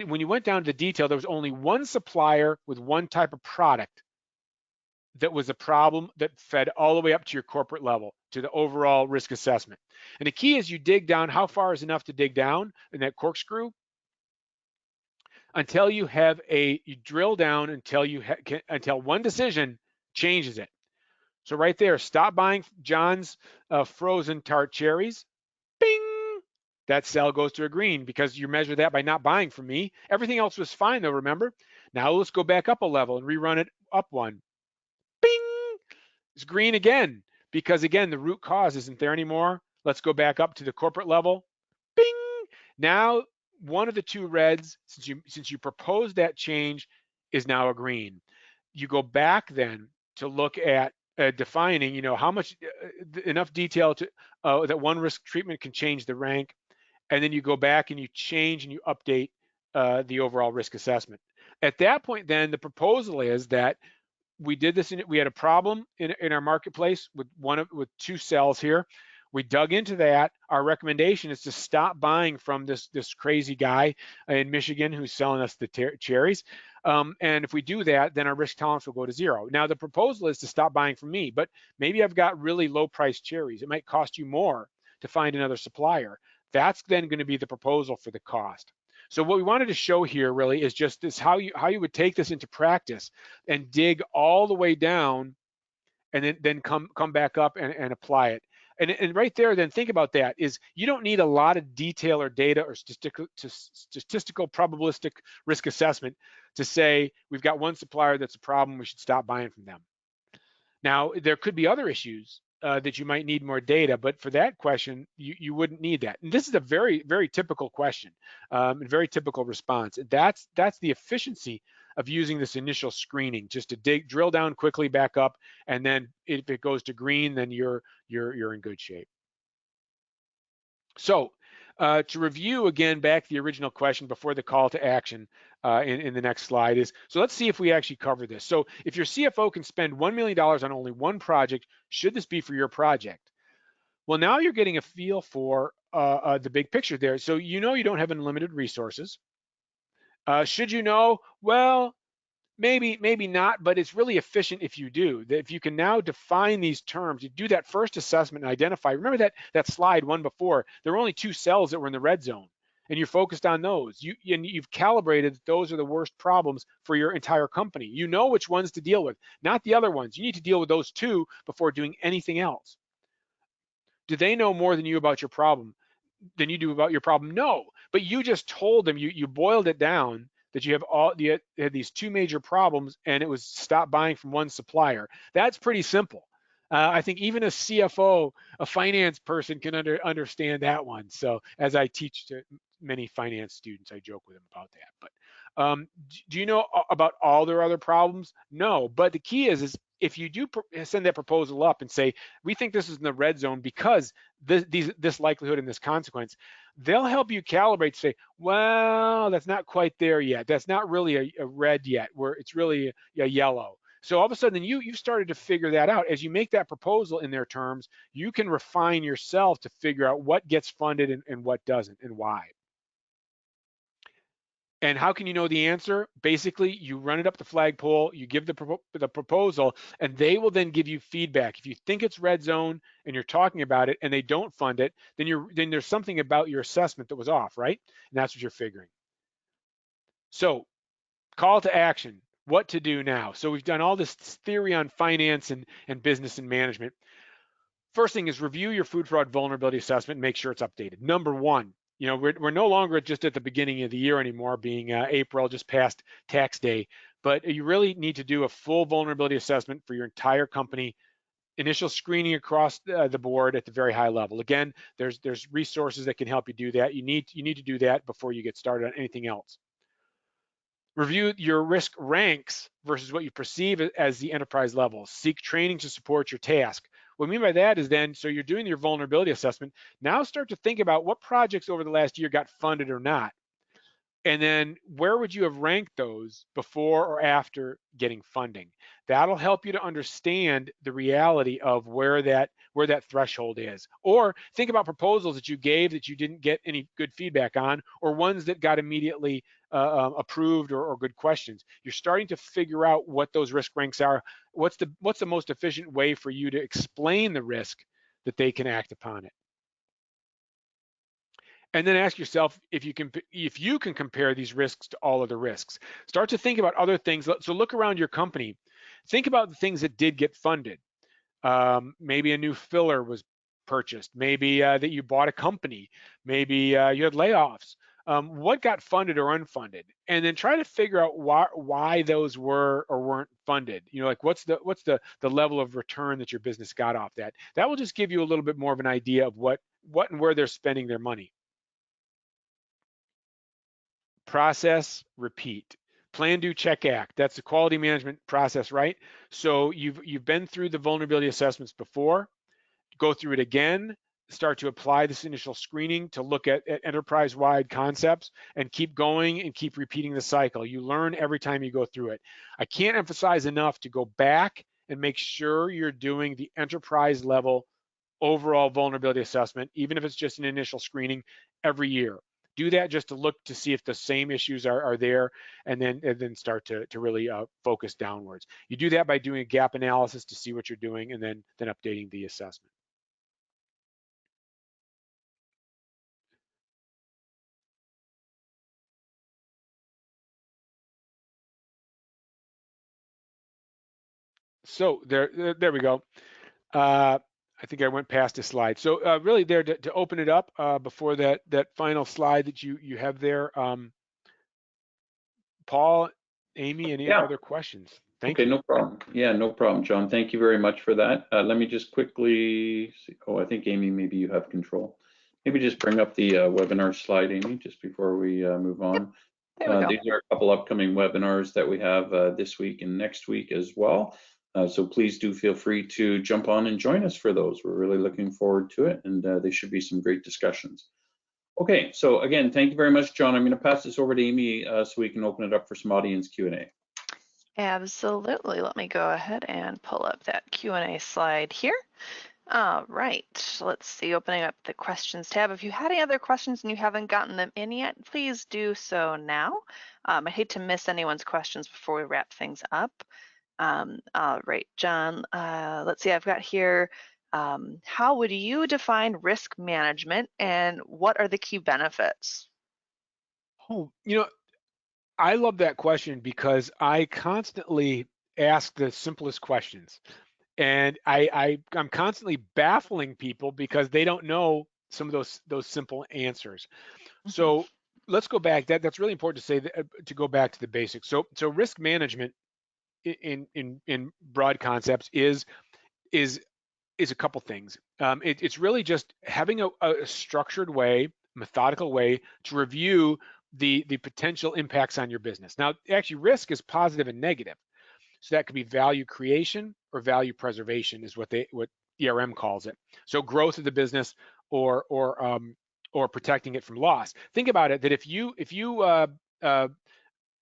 when you went down to the detail, there was only one supplier with one type of product that was a problem that fed all the way up to your corporate level, to the overall risk assessment. And the key is you dig down. How far is enough to dig down in that corkscrew? Until you drill down until one decision changes it. So right there, stop buying John's frozen tart cherries. Bing! That cell goes to a green because you measure that by not buying from me. Everything else was fine though, remember? Now let's go back up a level and rerun it up one. Bing! It's green again because again, the root cause isn't there anymore. Let's go back up to the corporate level. Bing! Now one of the 2 reds, since you proposed that change, is now a green. You go back then to look at defining, how much enough detail to that one risk treatment can change the rank, and then you go back and you change and you update the overall risk assessment. At that point, then the proposal is that we did this. We had a problem in our marketplace with 2 cells here. We dug into that. Our recommendation is to stop buying from this crazy guy in Michigan who's selling us the cherries. And if we do that, then our risk tolerance will go to 0. Now, the proposal is to stop buying from me, but maybe I've got really low priced cherries. It might cost you more to find another supplier. That's then going to be the proposal for the cost. So what we wanted to show here really is just this, how you would take this into practice and dig all the way down and then come back up and apply it. And right there, then think about that, is you don't need a lot of detail or data or statistical probabilistic risk assessment to say we've got one supplier that's a problem, we should stop buying from them. Now, there could be other issues that you might need more data, but for that question, you wouldn't need that. And this is a very, very typical question, and very typical response. That's the efficiency of using this initial screening, just to drill down quickly, back up, and then if it goes to green, then you're in good shape. So to review again back the original question before the call to action in the next slide is, so let's see if we actually cover this. So if your CFO can spend $1 million on only one project, should this be for your project? Well, now you're getting a feel for the big picture there. So you don't have unlimited resources. Should you know? Well, maybe not, but it's really efficient if you do. If you can now define these terms, you do that first assessment and identify. Remember that slide one before, there were only 2 cells that were in the red zone, and you're focused on those. You've calibrated those are the worst problems for your entire company. You know which ones to deal with, not the other ones. You need to deal with those 2 before doing anything else. Do they know more than you about your problem than you do about your problem? No, but you just told them, you boiled it down, that you had these 2 major problems, and it was stop buying from one supplier. That's pretty simple. I think even a CFO, a finance person, can understand that one. So as I teach to many finance students, I joke with them about that. But do you know about all their other problems? No, but the key is if you do send that proposal up and say, we think this is in the red zone because this likelihood and this consequence, they'll help you calibrate, say, well, that's not quite there yet. That's not really a red yet, where it's really a yellow. So all of a sudden you've started to figure that out. As you make that proposal in their terms, you can refine yourself to figure out what gets funded and what doesn't and why. And how can you know the answer? Basically, you run it up the flagpole, you give the proposal, and they will then give you feedback. If you think it's red zone and you're talking about it and they don't fund it, then there's something about your assessment that was off, right? And that's what you're figuring. So, call to action, what to do now. So we've done all this theory on finance and business and management. First thing is review your food fraud vulnerability assessment and make sure it's updated. Number one, we're no longer just at the beginning of the year anymore, being April, just past tax day, but you really need to do a full vulnerability assessment for your entire company, initial screening across the board at the very high level. Again, there's resources that can help you do that. You need to do that before you get started on anything else. Review your risk ranks versus what you perceive as the enterprise level. Seek training to support your task. What I mean by that is then, so you're doing your vulnerability assessment, now start to think about what projects over the last year got funded or not. And then where would you have ranked those before or after getting funding? That'll help you to understand the reality of where that threshold is. Or think about proposals that you gave that you didn't get any good feedback on, or ones that got immediately approved or good questions. You're starting to figure out what those risk ranks are. What's the most efficient way for you to explain the risk that they can act upon it? And then ask yourself if you can compare these risks to all other risks. Start to think about other things. So look around your company. Think about the things that did get funded. Maybe a new filler was purchased. Maybe that you bought a company. Maybe you had layoffs. What got funded or unfunded? And then try to figure out why those were or weren't funded. Like what's the level of return that your business got off that? That will just give you a little bit more of an idea of what and where they're spending their money. Process, repeat. Plan, do, check, act. That's the quality management process, right? So you've been through the vulnerability assessments before. Go through it again. Start to apply this initial screening to look at enterprise-wide concepts, and keep going and keep repeating the cycle. You learn every time you go through it. I can't emphasize enough to go back and make sure you're doing the enterprise level overall vulnerability assessment, even if it's just an initial screening, every year. Do that just to look to see if the same issues are there, and then start to really focus downwards. You do that by doing a gap analysis to see what you're doing, and then updating the assessment. So there we go. I think I went past a slide. So really there to open it up before that final slide that you have there. Paul, Amy, any other questions? Thank you. Okay, no problem. Yeah, no problem, John. Thank you very much for that. Let me just quickly see. Oh, I think Amy, maybe you have control. Maybe just bring up the webinar slide, Amy, just before we move on. There we go. These are a couple upcoming webinars that we have this week and next week as well. So please do feel free to jump on and join us for those. We're really looking forward to it, and they should be some great discussions. Okay, so again, thank you very much, John. I'm going to pass this over to Amy so we can open it up for some audience Q&A. Absolutely. Let me go ahead and pull up that Q&A slide here. All right, let's see, opening up the questions tab. If you had any other questions and you haven't gotten them in yet, please do so now. I hate to miss anyone's questions before we wrap things up. All right, John, let's see, I've got here, how would you define risk management and what are the key benefits? Oh, I love that question because I constantly ask the simplest questions, and I'm constantly baffling people because they don't know some of those simple answers. So let's go back. That's really important to say that, to go back to the basics. So risk management in broad concepts is a couple things. It's really just having a structured way, methodical way to review the potential impacts on your business. Now, actually, risk is positive and negative. So that could be value creation or value preservation is what ERM calls it. So growth of the business or or protecting it from loss. Think about it, that if you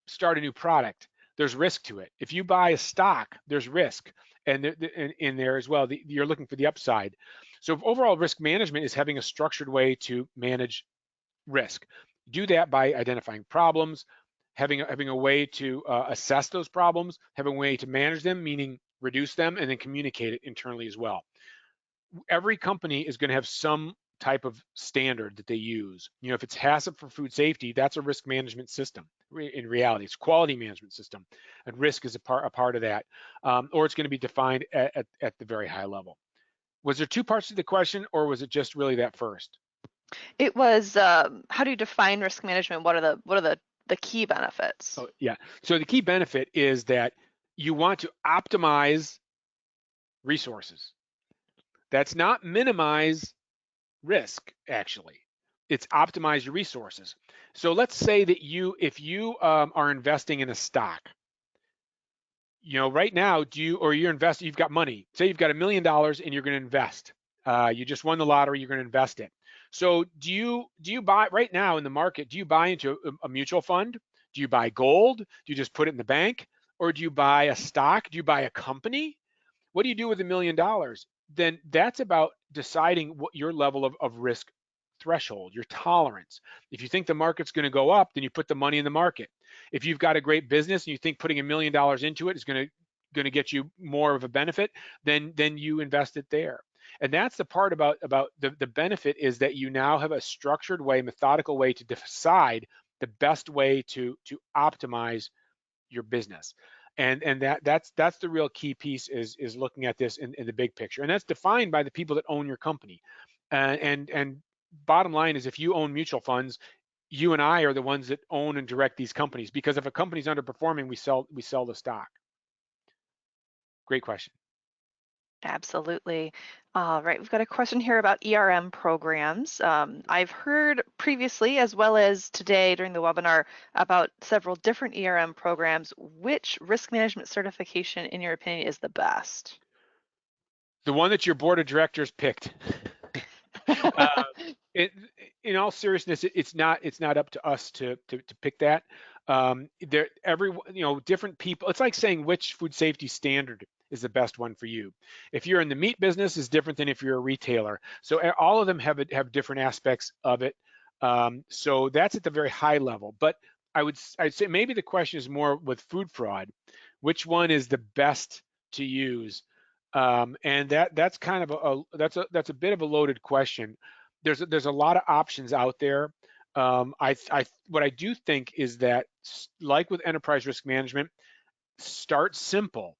start a new product, there's risk to it. If you buy a stock, there's risk, and in there as well. You're looking for the upside. So overall risk management is having a structured way to manage risk. Do that by identifying problems, having a way to assess those problems, having a way to manage them, meaning reduce them, and then communicate it internally as well. Every company is going to have some type of standard that they use. You know, if it's HACCP for food safety, that's a risk management system. In reality, it's quality management system, and risk is a part of that, or it's going to be defined at the very high level. Was there two parts to the question, or was it just really that first? It was how do you define risk management? What are the key benefits? Oh, yeah. So the key benefit is that you want to optimize resources. That's not minimize risk, actually. It's optimize your resources. So let's say that if you are investing in a stock, you know, right now, you're investing, you've got money. Say you've got $1 million and you're going to invest. You just won the lottery, you're going to invest it. So do you buy right now in the market? Do you buy into a mutual fund? Do you buy gold? Do you just put it in the bank? Or do you buy a stock? Do you buy a company? What do you do with $1 million? Then that's about deciding what your level of risk threshold, your tolerance. If you think the market's going to go up, then you put the money in the market. If you've got a great business and you think putting $1 million into it is going to get you more of a benefit, then you invest it there. And that's the part about the benefit, is that you now have a structured way, methodical way to decide the best way to optimize your business. And that's the real key piece, is looking at this in the big picture. And that's defined by the people that own your company. And bottom line is, if you own mutual funds, you and I are the ones that own and direct these companies, because if a company's underperforming, we sell the stock. Great question. Absolutely. All right, we've got a question here about ERM programs. I've heard previously, as well as today during the webinar, about several different ERM programs. Which risk management certification, in your opinion, is the best? The one that your board of directors picked. In all seriousness, it's not up to us to pick that. Different people. It's like saying which food safety standard is the best one for you. If you're in the meat business, is different than if you're a retailer. So all of them have different aspects of it. So that's at the very high level. But I'd say maybe the question is more with food fraud. Which one is the best to use? And that's kind of that's a bit of a loaded question. There's a lot of options out there. What I do think is that, like with enterprise risk management, start simple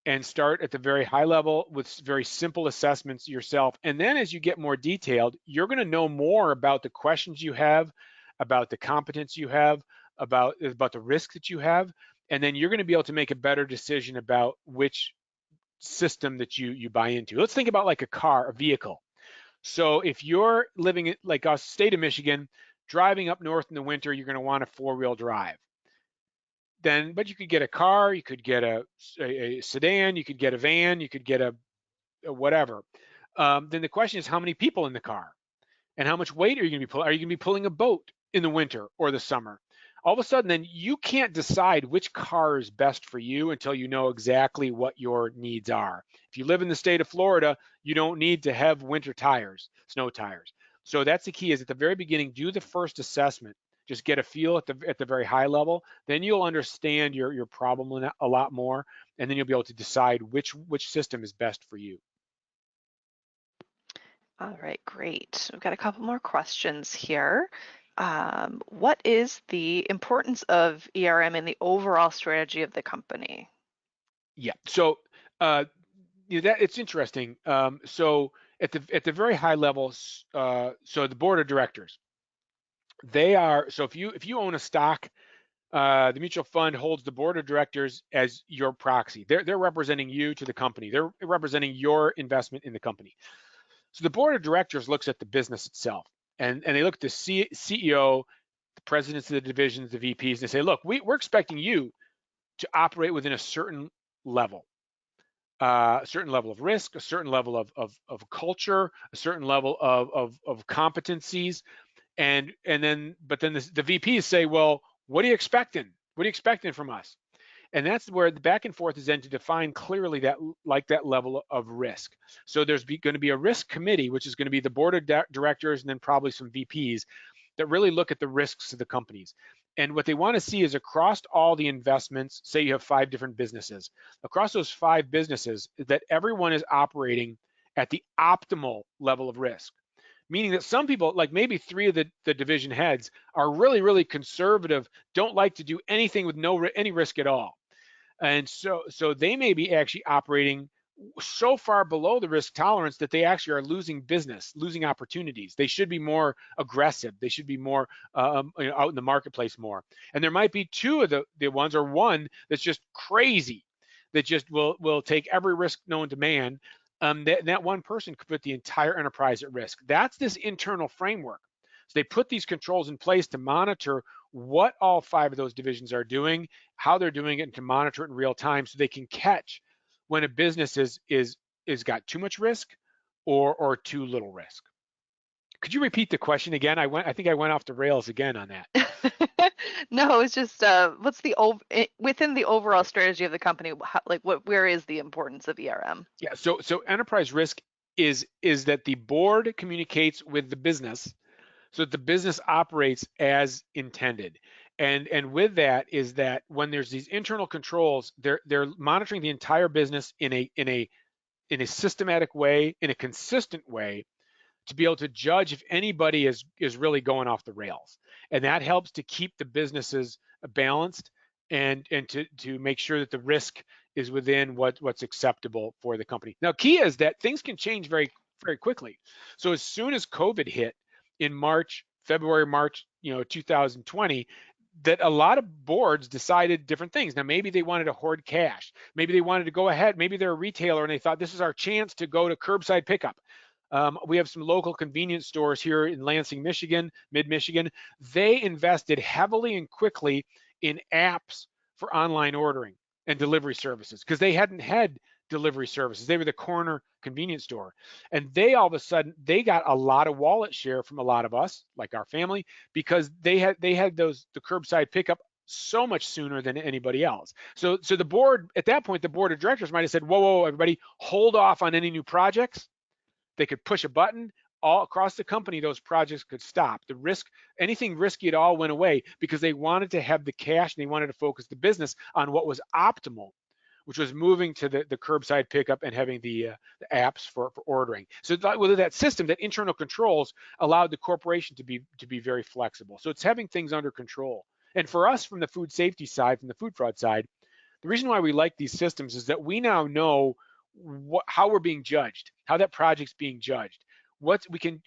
and start at the very high level with very simple assessments yourself. And then as you get more detailed, you're going to know more about the questions you have, about the competence you have, about the risk that you have, and then you're going to be able to make a better decision about which system that you buy into. Let's think about like a car, a vehicle. So if you're living in, like us, state of Michigan, driving up north in the winter, you're going to want a 4-wheel drive. But you could get a car, you could get a sedan, you could get a van, you could get a whatever. Then the question is, how many people in the car, and how much weight are you going to be pulling? Are you going to be pulling a boat in the winter or the summer? All of a sudden, then you can't decide which car is best for you until you know exactly what your needs are. If you live in the state of Florida, you don't need to have winter tires, snow tires. So that's the key, is at the very beginning, do the first assessment. Just get a feel at the very high level. Then you'll understand your problem a lot more, and then you'll be able to decide which system is best for you. All right, great. We've got a couple more questions here. What is the importance of ERM in the overall strategy of the company? Yeah, so it's interesting. So at the very high level, so the board of directors, they are, so if you own a stock, the mutual fund holds the board of directors as your proxy. They're representing you to the company. They're representing your investment in the company. So the board of directors looks at the business itself, and they look at the CEO, the presidents of the divisions, the VPs, and they say, look, we're expecting you to operate within a certain level. a certain level of risk, a certain level of culture, a certain level of competencies, but then the VPs say, well, what are you expecting? What are you expecting from us? And that's where the back and forth is then to define clearly that level of risk. So there's going to be a risk committee, which is going to be the board of directors and then probably some VPs that really look at the risks of the companies. And what they want to see is across all the investments, say you have 5 different businesses, across those 5 businesses, that everyone is operating at the optimal level of risk. Meaning that some people, like maybe 3 of the division heads, are really, really conservative, don't like to do anything with any risk at all. And so they may be actually operating so far below the risk tolerance that they actually are losing business, losing opportunities. They should be more aggressive. They should be more out in the marketplace more. And there might be 2 of the ones, or 1 that's just crazy, that just will take every risk known to man. That 1 person could put the entire enterprise at risk. That's this internal framework. So they put these controls in place to monitor what all 5 of those divisions are doing, how they're doing it, and to monitor it in real time so they can catch when a business is got too much risk or too little risk. Could you repeat the question again? I think I went off the rails again on that. No, it's just what's within the overall strategy of the company, where is the importance of ERM? Yeah, so enterprise risk is that the board communicates with the business so that the business operates as intended. And with that is that when there's these internal controls, they're monitoring the entire business in a systematic way, in a consistent way, to be able to judge if anybody is really going off the rails. And that helps to keep the businesses balanced and to make sure that the risk is within what's acceptable for the company. Now, key is that things can change very, very quickly. So as soon as COVID hit in February, March, 2020, that a lot of boards decided different things. Now, maybe they wanted to hoard cash. Maybe they wanted to go ahead. Maybe they're a retailer and they thought this is our chance to go to curbside pickup. We have some local convenience stores here in Lansing, Michigan, mid-Michigan. They invested heavily and quickly in apps for online ordering and delivery services because they hadn't had delivery services. They were the corner convenience store. And they all of a sudden, they got a lot of wallet share from a lot of us, like our family, because they had the curbside pickup so much sooner than anybody else. So the board, at that point, the board of directors might have said, whoa, everybody, hold off on any new projects. They could push a button all across the company, those projects could stop. The risk, anything risky at all went away because they wanted to have the cash and they wanted to focus the business on what was optimal, which was moving to the curbside pickup and having the apps for ordering. So with that system, that internal controls allowed the corporation to be very flexible. So it's having things under control. And for us, from the food safety side, from the food fraud side, the reason why we like these systems is that we now know how we're being judged, how that project's being judged. We can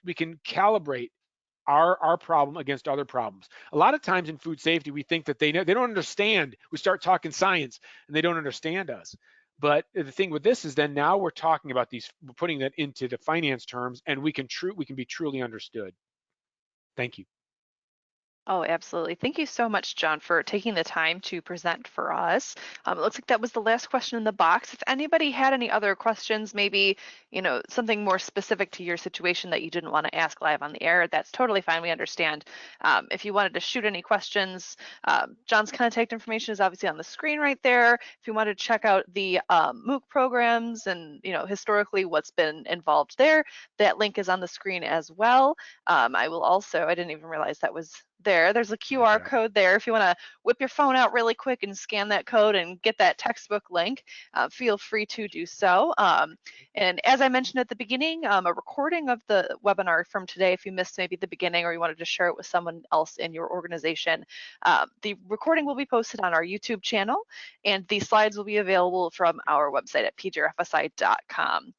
calibrate our problem against other problems. A lot of times in food safety, we think that they don't understand. We start talking science and they don't understand us. But the thing with this is then now we're talking about we're putting that into the finance terms, and we can be truly understood. Thank you. Oh, absolutely. Thank you so much, John, for taking the time to present for us. It looks like that was the last question in the box. If anybody had any other questions, maybe, something more specific to your situation that you didn't want to ask live on the air, that's totally fine. We understand. If you wanted to shoot any questions, John's contact information is obviously on the screen right there. If you wanted to check out the MOOC programs and, historically what's been involved there, that link is on the screen as well. I didn't even realize that was there's a QR code there. If you want to whip your phone out really quick and scan that code and get that textbook link, feel free to do so. And as I mentioned at the beginning, a recording of the webinar from today, if you missed maybe the beginning or you wanted to share it with someone else in your organization, the recording will be posted on our YouTube channel, and the slides will be available from our website at pjrfsi.com.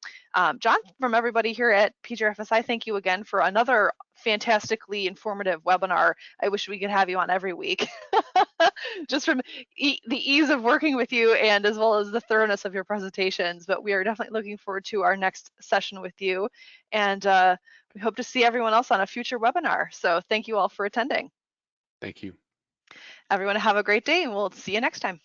John, from everybody here at PJRFSI, thank you again for another fantastically informative webinar. I wish we could have you on every week, just from the ease of working with you and as well as the thoroughness of your presentations. But we are definitely looking forward to our next session with you, and we hope to see everyone else on a future webinar. So thank you all for attending. Thank you. Everyone have a great day, and we'll see you next time.